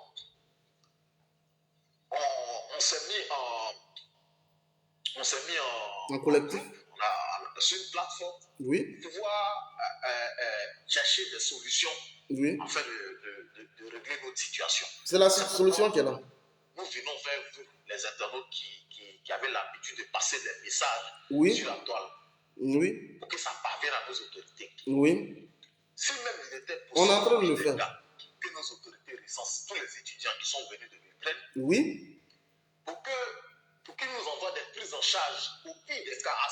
on s'est mis en collectif. On a sur une plateforme. Oui. Pour pouvoir chercher des solutions. Oui. Afin de régler notre situation. C'est la solution qui est là. Nous venons vers vous, les internautes qui avaient l'habitude de passer des messages sur la toile. Oui. Pour que ça parvienne à nos autorités. Oui. Si même il était possible, on est en train de le faire. Que nos autorités recensent tous les étudiants qui sont venus de l'Ukraine. Oui. Pour qu'ils nous envoient des prises en charge, au pire des cas, à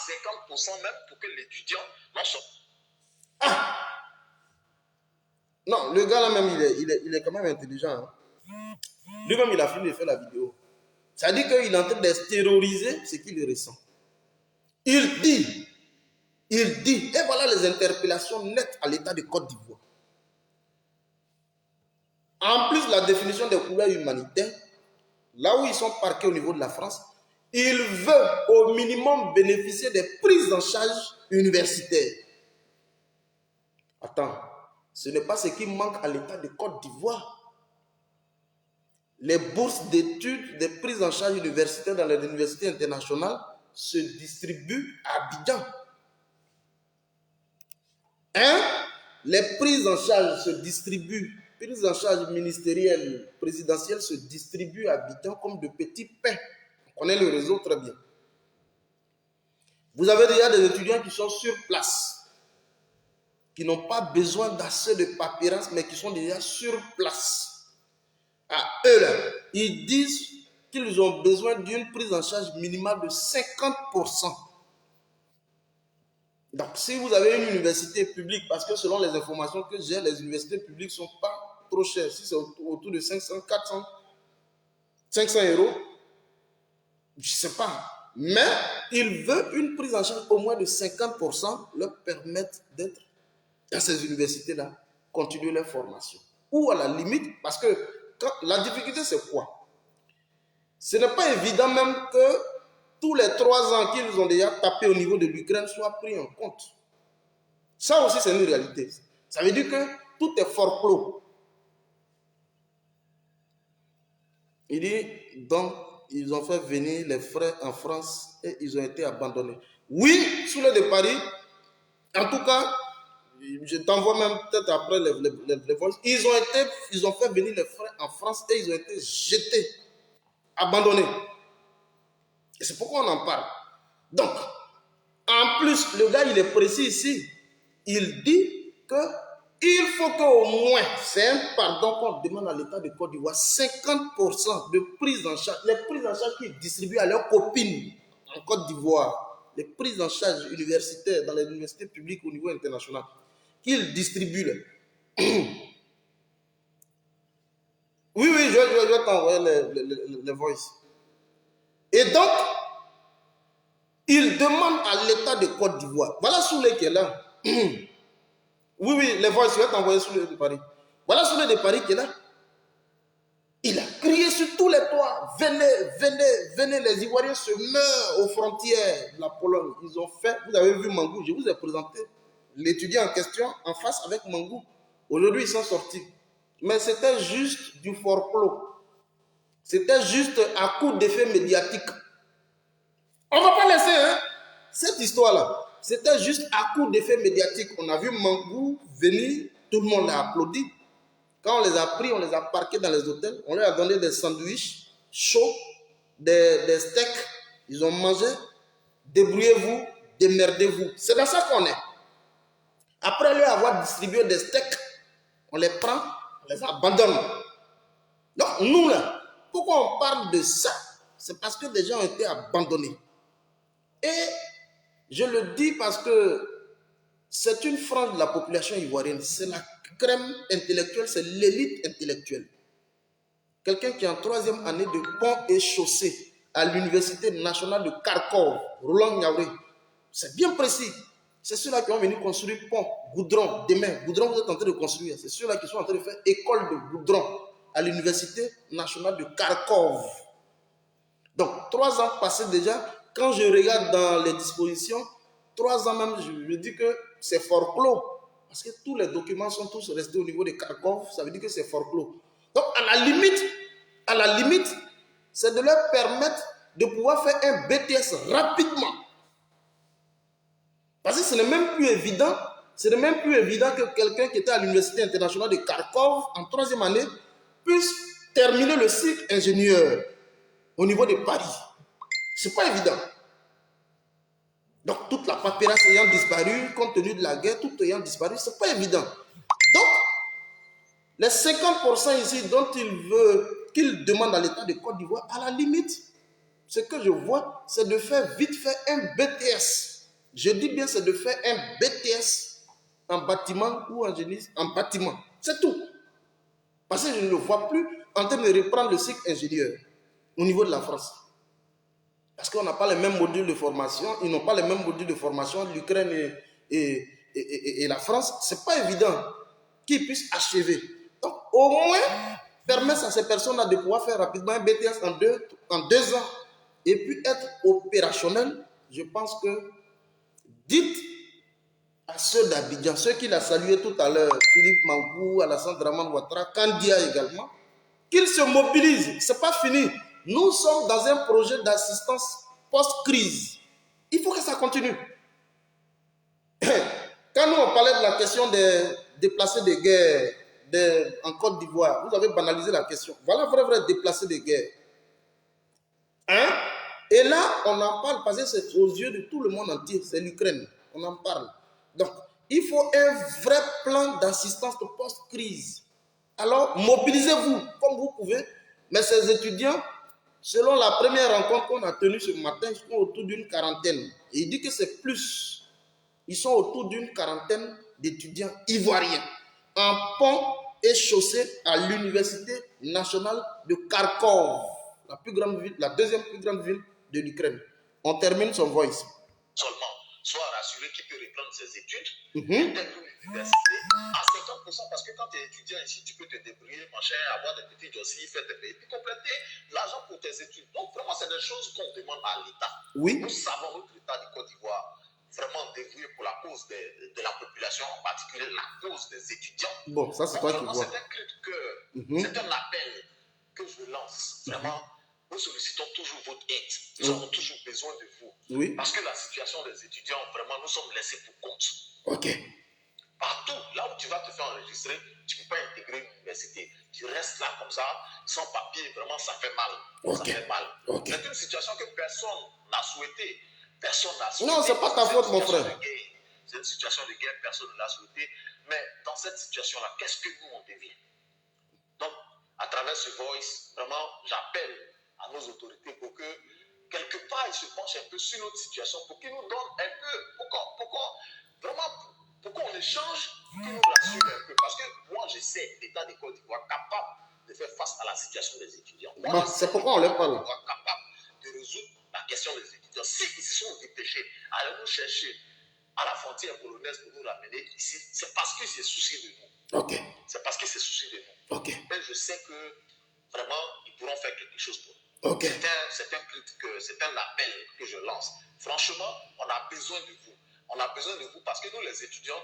50% même, pour que l'étudiant n'en sorte. Non, le gars là même, il est quand même intelligent. Hein. Lui-même, il a fini de faire la vidéo. Ça dit qu'il est en train d'extérioriser ce qu'il ressent. Il dit, et voilà les interpellations nettes à l'État de Côte d'Ivoire. En plus, la définition des couleurs humanitaires, là où ils sont parqués au niveau de la France, ils veulent au minimum bénéficier des prises en charge universitaires. Attends, ce n'est pas ce qui manque à l'État de Côte d'Ivoire. Les bourses d'études, des prises en charge universitaires dans les universités internationales se distribuent à Abidjan. Les prises en charge se distribuent, prises en charge ministérielles, présidentielles se distribuent à Abidjan comme de petits pains. On connaît le réseau très bien. Vous avez déjà des étudiants qui sont sur place, qui n'ont pas besoin d'assez de papyrus, mais qui sont déjà sur place. À eux là, ils disent qu'ils ont besoin d'une prise en charge minimale de 50%. Donc, si vous avez une université publique, parce que selon les informations que j'ai, les universités publiques ne sont pas trop chères. Si c'est autour de 500, 400, 500 euros, je ne sais pas. Mais ils veulent une prise en charge au moins de 50% leur permettre d'être dans ces universités-là, continuer leur formation. Ou à la limite, parce que la difficulté, c'est quoi? Ce n'est pas évident même que tous les 3 ans qu'ils ont déjà tapé au niveau de l'Ukraine soient pris en compte. Ça aussi, c'est une réalité. Ça veut dire que tout est forclos. Il dit, donc, ils ont fait venir les frères en France et ils ont été abandonnés. Oui, sous le de Paris, en tout cas, je t'envoie même peut-être après les vols, ils ont fait venir les frères en France et ils ont été jetés, abandonnés. Et c'est pourquoi on en parle. Donc, en plus, le gars, il est précis ici. Il dit qu'il faut qu'au moins, c'est un pardon qu'on demande à l'État de Côte d'Ivoire, 50% de prise en charge, les prises en charge qu'ils distribuent à leurs copines en Côte d'Ivoire, les prises en charge universitaires dans les universités publiques au niveau international, qu'ils distribuent. Oui, je vais t'envoyer les voices. Et donc, il demande à l'État de Côte d'Ivoire. Voilà Soulé qui est là. Oui, les voix, je vais t'envoyer Soulé de Paris. Voilà Soulé de Paris qui est là. Il a crié sur tous les toits. Venez, les Ivoiriens se meurent aux frontières de la Pologne. Ils ont fait, vous avez vu Mangou, je vous ai présenté l'étudiant en question en face avec Mangou. Aujourd'hui, ils sont sortis. Mais c'était juste du forclos. C'était juste à coup d'effet médiatique. On ne va pas laisser cette histoire-là. C'était juste à coup d'effet médiatique. On a vu Mangou venir, tout le monde l'a applaudi. Quand on les a pris, on les a parqués dans les hôtels. On leur a donné des sandwichs chauds, des steaks. Ils ont mangé. Débrouillez-vous, démerdez-vous. C'est dans ça qu'on est. Après leur avoir distribué des steaks, on les prend, on les abandonne. Donc nous là, pourquoi on parle de ça? C'est parce que des gens ont été abandonnés. Et je le dis parce que c'est une frange de la population ivoirienne. C'est la crème intellectuelle, c'est l'élite intellectuelle. quelqu'un qui est en 3e année de pont et chaussée à l'Université nationale de Kharkov, Roland Niaouré. C'est bien précis. C'est ceux-là qui ont venu construire pont, goudron, demain. Goudron, vous êtes en train de construire. C'est ceux-là qui sont en train de faire école de goudron à l'Université nationale de Kharkov. Donc, 3 ans passés déjà, quand je regarde dans les dispositions, 3 ans même, je dis que c'est fort clos. Parce que tous les documents sont tous restés au niveau de Kharkov, ça veut dire que c'est fort clos. Donc, à la limite, c'est de leur permettre de pouvoir faire un BTS rapidement. Parce que ce n'est même plus évident, que quelqu'un qui était à l'Université internationale de Kharkov en 3e année puisse terminer le cycle ingénieur au niveau de Paris. Ce n'est pas évident. Donc, toute la paperasse ayant disparu, compte tenu de la guerre, tout ayant disparu, ce n'est pas évident. Donc, les 50% ici dont qu'il demande à l'État de Côte d'Ivoire, à la limite, ce que je vois, c'est de faire vite fait un BTS. Je dis bien, c'est de faire un BTS en bâtiment ou en génie, en bâtiment. C'est tout. Parce que je ne le vois plus en train de reprendre le cycle ingénieur au niveau de la France. Parce qu'on n'a pas les mêmes modules de formation, ils n'ont pas les mêmes modules de formation, l'Ukraine et la France. Ce n'est pas évident qu'ils puissent achever. Donc, au moins, permettre à ces personnes-là de pouvoir faire rapidement un BTS en 2 ans et puis être opérationnel. Je pense que dites à ceux d'Abidjan, ceux qu'il a salués tout à l'heure, Philippe Mangou, Alassane Draman Ouattara, Kandia également, qu'ils se mobilisent. Ce n'est pas fini. Nous sommes dans un projet d'assistance post-crise. Il faut que ça continue. Quand nous on parlait de la question des déplacés de guerre en Côte d'Ivoire, vous avez banalisé la question. Voilà vrai déplacés de guerre. Hein? Et là, on en parle parce que c'est aux yeux de tout le monde entier. C'est l'Ukraine. On en parle. Donc, il faut un vrai plan d'assistance post-crise. Alors, mobilisez-vous comme vous pouvez. Mais ces étudiants, selon la première rencontre qu'on a tenue ce matin, ils sont autour d'une quarantaine. Et il dit que c'est plus. Ils sont autour d'une quarantaine d'étudiants ivoiriens en pont et chaussée à l'Université nationale de Kharkov, la plus grande ville, la 2e plus grande ville de l'Ukraine. On termine son voice. Seulement, soit rassuré qu'il peut reprendre ses études, intègre l'université à 50%, parce que quand tu es étudiant ici, tu peux te débrouiller, machin, avoir des petits dossiers, faire des pays, puis compléter l'argent pour tes études. Donc, vraiment, c'est des choses qu'on demande à l'État. Oui. Nous savons que l'État de Côte d'Ivoire vraiment dévoué pour la cause de la population, en particulier la cause des étudiants. Bon, ça c'est toi qui vois. C'est un cri de cœur, c'est un appel que je lance. Vraiment, nous sollicitons toujours votre aide. Nous avons toujours besoin de vous. Oui. Parce que la situation des étudiants, vraiment, nous sommes laissés pour compte. Ok. Partout, là où tu vas te faire enregistrer, tu ne peux pas intégrer une université. Tu restes là comme ça, sans papier, vraiment, ça fait mal. Okay. Ça fait mal. Okay. C'est une situation que personne n'a souhaité. Personne n'a souhaité. Non, ce n'est pas ta faute, mon frère. C'est une situation de guerre, personne ne l'a souhaité. Mais dans cette situation-là, qu'est-ce que nous, on devient? Donc, à travers ce voice, vraiment, j'appelle à nos autorités pour que, quelque part, ils se penchent un peu sur notre situation, pour qu'ils nous donnent un peu, pourquoi on échange, qu'ils nous rassurent un peu. Parce que moi, je sais, l'État de Côte d'Ivoire capable de faire face à la situation des étudiants. C'est pourquoi on leur parle. Capable de résoudre la question des étudiants. S'ils se sont dépêchés à aller nous chercher à la frontière polonaise pour nous ramener ici, c'est parce qu'ils se soucient de nous. Ok. C'est parce qu'ils se soucient de nous. Ok. Mais je sais que vraiment, ils pourront faire quelque chose pour nous. Ok. C'est un appel que je lance. Franchement, on a besoin de vous. On a besoin de vous parce que nous, les étudiants,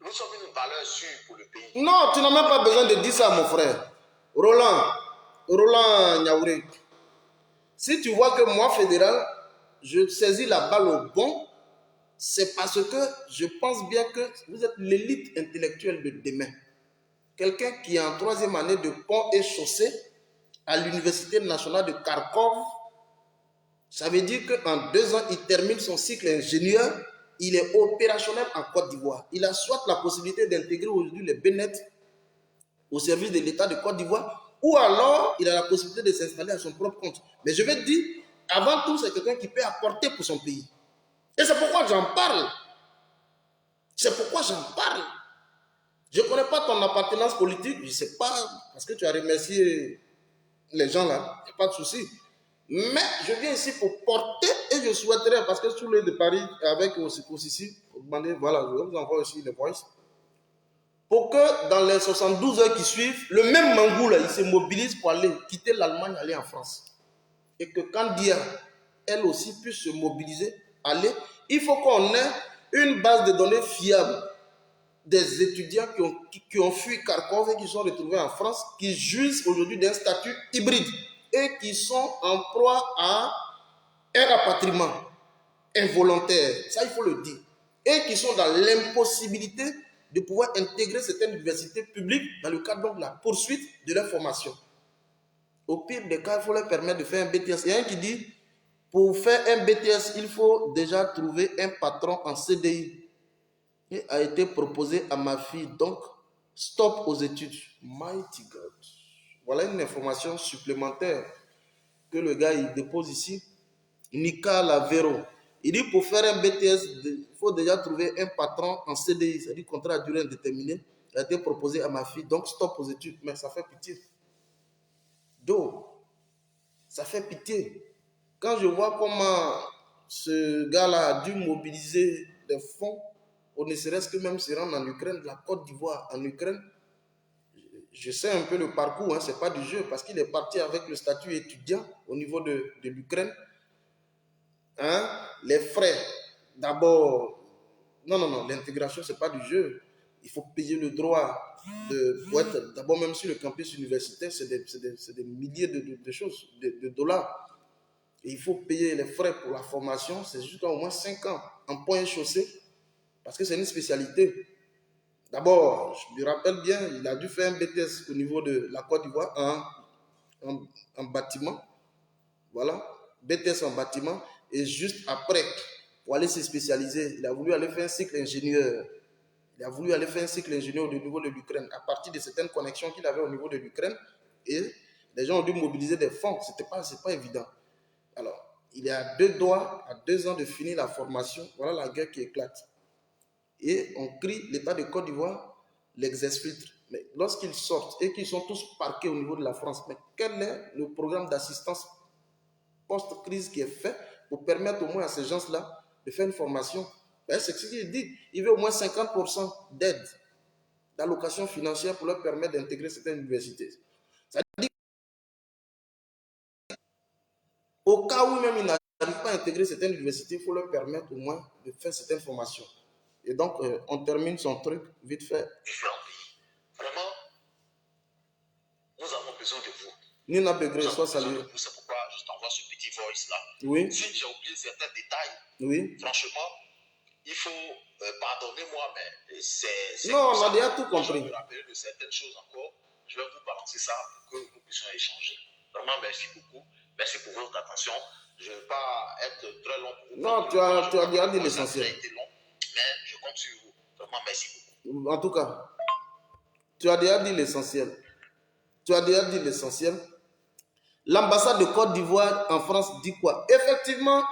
nous sommes une valeur sûre pour le pays. Non, tu n'as même pas besoin de dire ça, mon frère. Roland Niaouré. Si tu vois que moi, fédéral, je saisis la balle au bon, c'est parce que je pense bien que vous êtes l'élite intellectuelle de demain. Quelqu'un qui est en 3e année de pont et chaussée à l'Université nationale de Kharkov, ça veut dire qu'en 2 ans, il termine son cycle ingénieur, il est opérationnel en Côte d'Ivoire. Il a soit la possibilité d'intégrer aujourd'hui les Bénètes au service de l'État de Côte d'Ivoire, ou alors il a la possibilité de s'installer à son propre compte. Mais je vais te dire, avant tout, c'est quelqu'un qui peut apporter pour son pays. Et c'est pourquoi j'en parle. C'est pourquoi j'en parle. Je ne connais pas ton appartenance politique, je ne sais pas, parce que tu as remercié les gens là, il n'y a pas de souci. Mais je viens ici pour porter et je souhaiterais, parce que sous l'œil de Paris, avec ici, voilà, je vais vous envoyer aussi les voices, pour que dans les 72 heures qui suivent, le même Mangou là, il se mobilise pour aller quitter l'Allemagne, aller en France. Et que quand Dia, elle aussi, puisse se mobiliser, aller, il faut qu'on ait une base de données fiable des étudiants qui ont fui Kharkov et qui sont retrouvés en France, qui jouissent aujourd'hui d'un statut hybride et qui sont en proie à un rapatriement involontaire, ça il faut le dire, et qui sont dans l'impossibilité de pouvoir intégrer certaines universités publiques dans le cadre donc de la poursuite de leur formation. Au pire des cas, il faut leur permettre de faire un BTS. Il y a un qui dit, pour faire un BTS, il faut déjà trouver un patron en CDI. Il a été proposé à ma fille, donc stop aux études. Mighty God. Voilà une information supplémentaire que le gars il dépose ici. Nika Lavero. Il dit pour faire un BTS, il faut déjà trouver un patron en CDI, c'est-à-dire contrat à durée indéterminée. Il a été proposé à ma fille, donc stop aux études. Mais ça fait pitié. Donc, ça fait pitié. Quand je vois comment ce gars-là a dû mobiliser des fonds, on ne serait-ce que même se rendre en Ukraine, la Côte d'Ivoire en Ukraine, je sais un peu le parcours, hein, ce n'est pas du jeu, parce qu'il est parti avec le statut étudiant au niveau de l'Ukraine. Hein? Les frais, d'abord, non, l'intégration, ce n'est pas du jeu. Il faut payer le droit pour être, d'abord même sur le campus universitaire, c'est des milliers de choses, de dollars. Et il faut payer les frais pour la formation, c'est jusqu'à au moins 5 ans en point chaussée, parce que c'est une spécialité. D'abord, je me rappelle bien, il a dû faire un BTS au niveau de la Côte d'Ivoire en bâtiment. Voilà, BTS en bâtiment. Et juste après, pour aller se spécialiser, il a voulu aller faire un cycle ingénieur. Il a voulu aller faire un cycle ingénieur au niveau de l'Ukraine, à partir de certaines connexions qu'il avait au niveau de l'Ukraine. Et les gens ont dû mobiliser des fonds. C'est pas évident. Alors, il est à 2 ans de finir la formation. Voilà la guerre qui éclate. Et on crie l'État de Côte d'Ivoire l'ex-filtre. Mais lorsqu'ils sortent et qu'ils sont tous parqués au niveau de la France, mais quel est le programme d'assistance post-crise qui est fait pour permettre au moins à ces gens-là de faire une formation? Ben, c'est ce qu'il dit. Il veut au moins 50% d'aide, d'allocation financière pour leur permettre d'intégrer certaines universités. Ça dit au cas où même ils n'arrivent pas à intégrer certaines universités, il faut leur permettre au moins de faire certaines formations. Et donc, on termine son truc vite fait. Vraiment, nous avons besoin de vous. Nina Begré, sois salué. C'est pourquoi je t'envoie ce petit voice-là. Oui. Si j'ai oublié certains détails, oui. Franchement, il faut pardonner-moi, mais c'est non, on a déjà tout compris. Je vais me rappeler de certaines choses encore. Je vais vous balancer ça pour que nous puissions échanger. Vraiment, merci beaucoup. Merci pour votre attention. Je ne vais pas être très long pour vous. Non, tu as déjà dit l'essentiel. Ça a été long, mais je compte sur vous. Vraiment, merci beaucoup. En tout cas, tu as déjà dit l'essentiel. L'ambassade de Côte d'Ivoire en France dit quoi? Effectivement,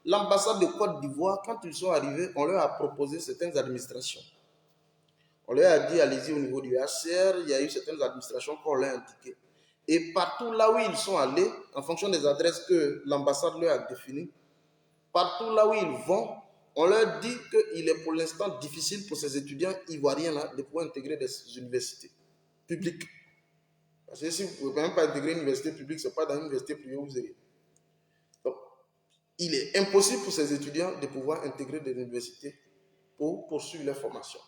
l'ambassade de Côte d'Ivoire, quand ils sont arrivés, on leur a proposé certaines administrations. On leur a dit, allez-y au niveau du HCR, il y a eu certaines administrations qu'on leur a indiquées. Et partout là où ils sont allés, en fonction des adresses que l'ambassade leur a définies, partout là où ils vont, on leur dit qu'il est pour l'instant difficile pour ces étudiants ivoiriens-là de pouvoir intégrer des universités publiques. Parce que si vous ne pouvez même pas intégrer une université publique, ce n'est pas dans une université privée où vous allez. Donc, il est impossible pour ces étudiants de pouvoir intégrer des universités pour poursuivre leur formation.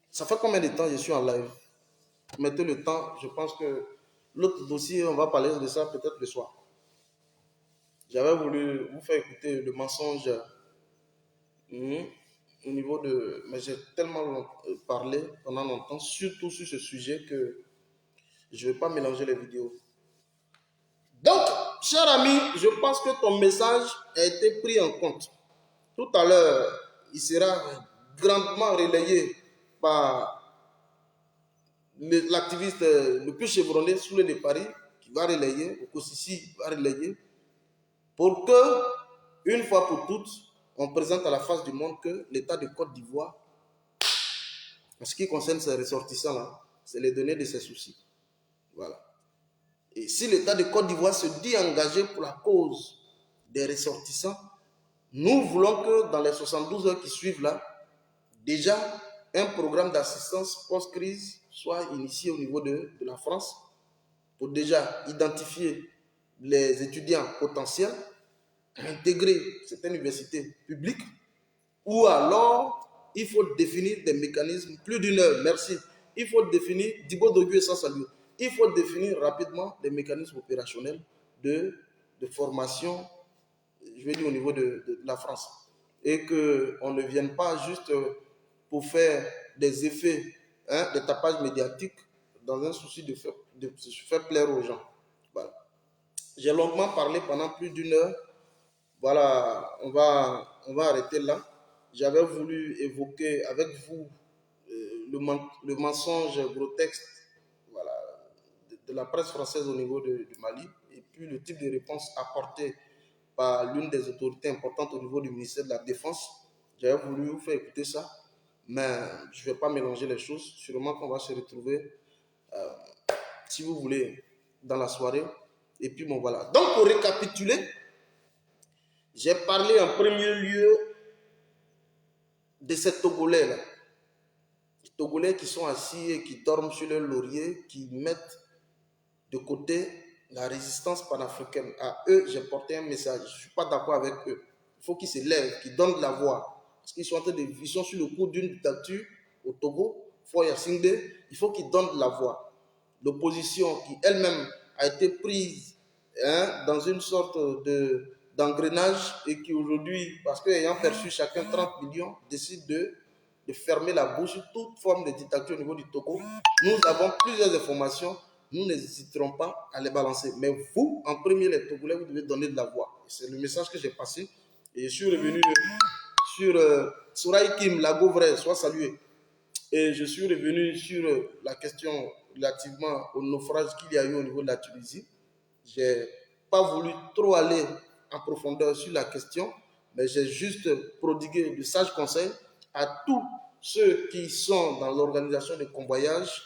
Ça fait combien de temps je suis en live? Mettez le temps, je pense que l'autre dossier, on va parler de ça peut-être le soir. J'avais voulu vous faire écouter le mensonge au niveau de... Mais j'ai tellement parlé pendant longtemps, surtout sur ce sujet, que je ne vais pas mélanger les vidéos. Donc, cher ami, je pense que ton message a été pris en compte. Tout à l'heure, il sera grandement relayé par l'activiste le plus chevronné sous le de Paris, qui va relayer, Okosisi va relayer, pour que, une fois pour toutes, on présente à la face du monde que l'État de Côte d'Ivoire, en ce qui concerne ces ressortissants-là, c'est les données de ses soucis. Voilà. Et si l'État de Côte d'Ivoire se dit engagé pour la cause des ressortissants, nous voulons que dans les 72 heures qui suivent là, déjà un programme d'assistance post-crise soit initié au niveau de la France pour déjà identifier les étudiants potentiels, intégrer cette université publique, ou alors il faut définir des mécanismes, plus d'une heure, merci, il faut définir, Dibo Dogu et sans salut, il faut définir rapidement des mécanismes opérationnels de formation, je vais dire au niveau de la France, et qu'on ne vienne pas juste pour faire des effets, des tapages médiatiques dans un souci de se faire plaire aux gens. Voilà. J'ai longuement parlé pendant plus d'une heure. Voilà, on va arrêter là. J'avais voulu évoquer avec vous le mensonge grotesque, voilà, de la presse française au niveau du Mali, et puis le type de réponse apportée par l'une des autorités importantes au niveau du ministère de la Défense. J'avais voulu vous faire écouter ça, mais je ne vais pas mélanger les choses. Sûrement qu'on va se retrouver, si vous voulez, dans la soirée. Et puis bon, voilà. Donc, pour récapituler, j'ai parlé en premier lieu de ces Togolais-là. Les Togolais qui sont assis et qui dorment sur leur laurier, qui mettent de côté la résistance panafricaine. À eux, j'ai porté un message. Je ne suis pas d'accord avec eux. Il faut qu'ils se lèvent, qu'ils donnent de la voix. Parce qu'ils sont ils sont sur le coup d'une dictature au Togo, Foya Singde. Il faut qu'ils donnent de la voix. L'opposition qui elle-même a été prise dans une sorte d'engrenage et qui aujourd'hui, parce qu'ayant perçu chacun 30 millions, décide de fermer la bouche sur toute forme de dictature au niveau du Togo. Nous avons plusieurs informations. Nous n'hésiterons pas à les balancer. Mais vous, en premier, les Togolais, vous devez donner de la voix. C'est le message que j'ai passé. Et je suis revenu sur Souraï Kim, la Gauvraie, soit salué. Et je suis revenu sur la question relativement au naufrage qu'il y a eu au niveau de la Tunisie. Je n'ai pas voulu trop aller en profondeur sur la question, mais j'ai juste prodigué de sages conseils à tous ceux qui sont dans l'organisation des convoyages,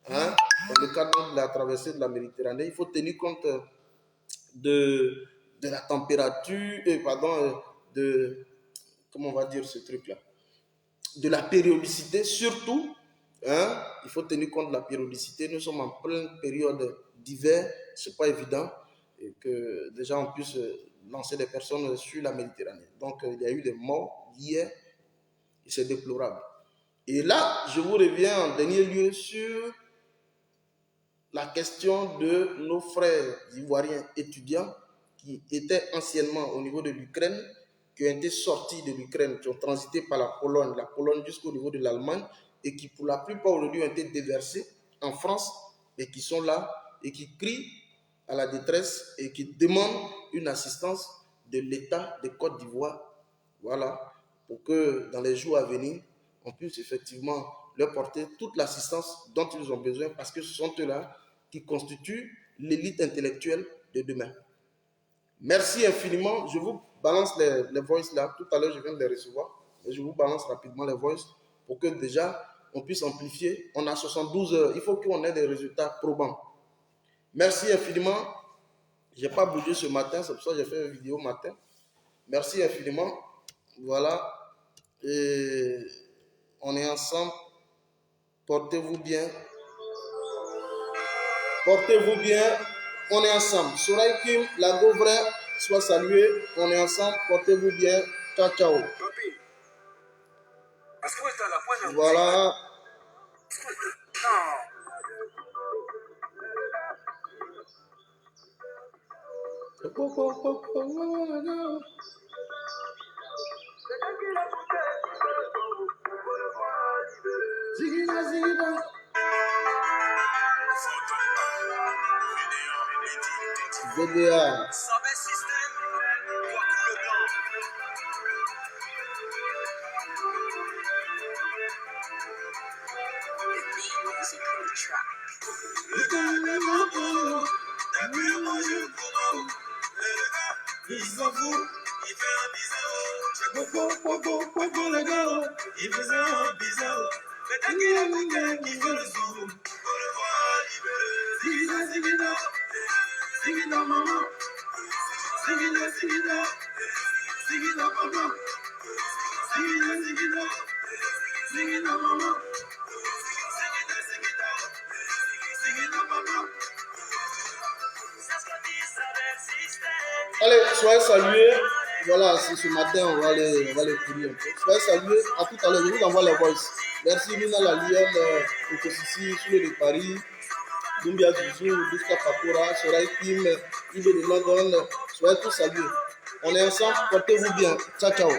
dans le cadre de la traversée de la Méditerranée. Il faut tenir compte de la température, comment on va dire ce truc-là, de la périodicité, surtout, il faut tenir compte de la périodicité. Nous sommes en pleine période d'hiver, ce n'est pas évident, et que déjà on puisse lancer des personnes sur la Méditerranée. Donc il y a eu des morts hier, et c'est déplorable. Et là, je vous reviens en dernier lieu sur la question de nos frères ivoiriens étudiants qui étaient anciennement au niveau de l'Ukraine, qui ont été sortis de l'Ukraine, qui ont transité par la Pologne jusqu'au niveau de l'Allemagne, et qui pour la plupart aujourd'hui ont été déversés en France, et qui sont là, et qui crient à la détresse, et qui demandent une assistance de l'État de Côte d'Ivoire, voilà, pour que dans les jours à venir, on puisse effectivement leur porter toute l'assistance dont ils ont besoin, parce que ce sont eux-là qui constituent l'élite intellectuelle de demain. Merci infiniment. Je vous balance les voices là. Tout à l'heure, je viens de les recevoir. Et je vous balance rapidement les voices pour que déjà, on puisse amplifier. On a 72 heures. Il faut qu'on ait des résultats probants. Merci infiniment. Je n'ai pas bougé ce matin. C'est pour ça que j'ai fait une vidéo matin. Merci infiniment. Voilà. Et on est ensemble. Portez-vous bien. Portez-vous bien. On est ensemble. Souraï Kim, la Gauvraie, soit saluée. On est ensemble. Portez-vous bien. Ciao, ciao. Voilà. VDA. Il s'en fout, il fait un bizarre. Il faisait un bizarre. Mais t'as qu'il a qui fait le son. On le voit libéré. Sing it out, mama. Sing it out, sing it out. Sing it out, mama. Sing it out, sing it out. Sing it out, mama. Sing it out, sing it out. Sing it out, mama. Allez, soyez salués. Voilà, c'est ce matin, on va les courir un peu. Soyez salués. À tout à l'heure, je vous envoie les voices. Merci, Nina La Lyon, Okosisi, Soule de Paris, Dumbia Zuzou, Duska Kapura, Sorai Kim, Ibe de London. Soyez tous salués. On est ensemble, portez-vous bien. Ciao, ciao.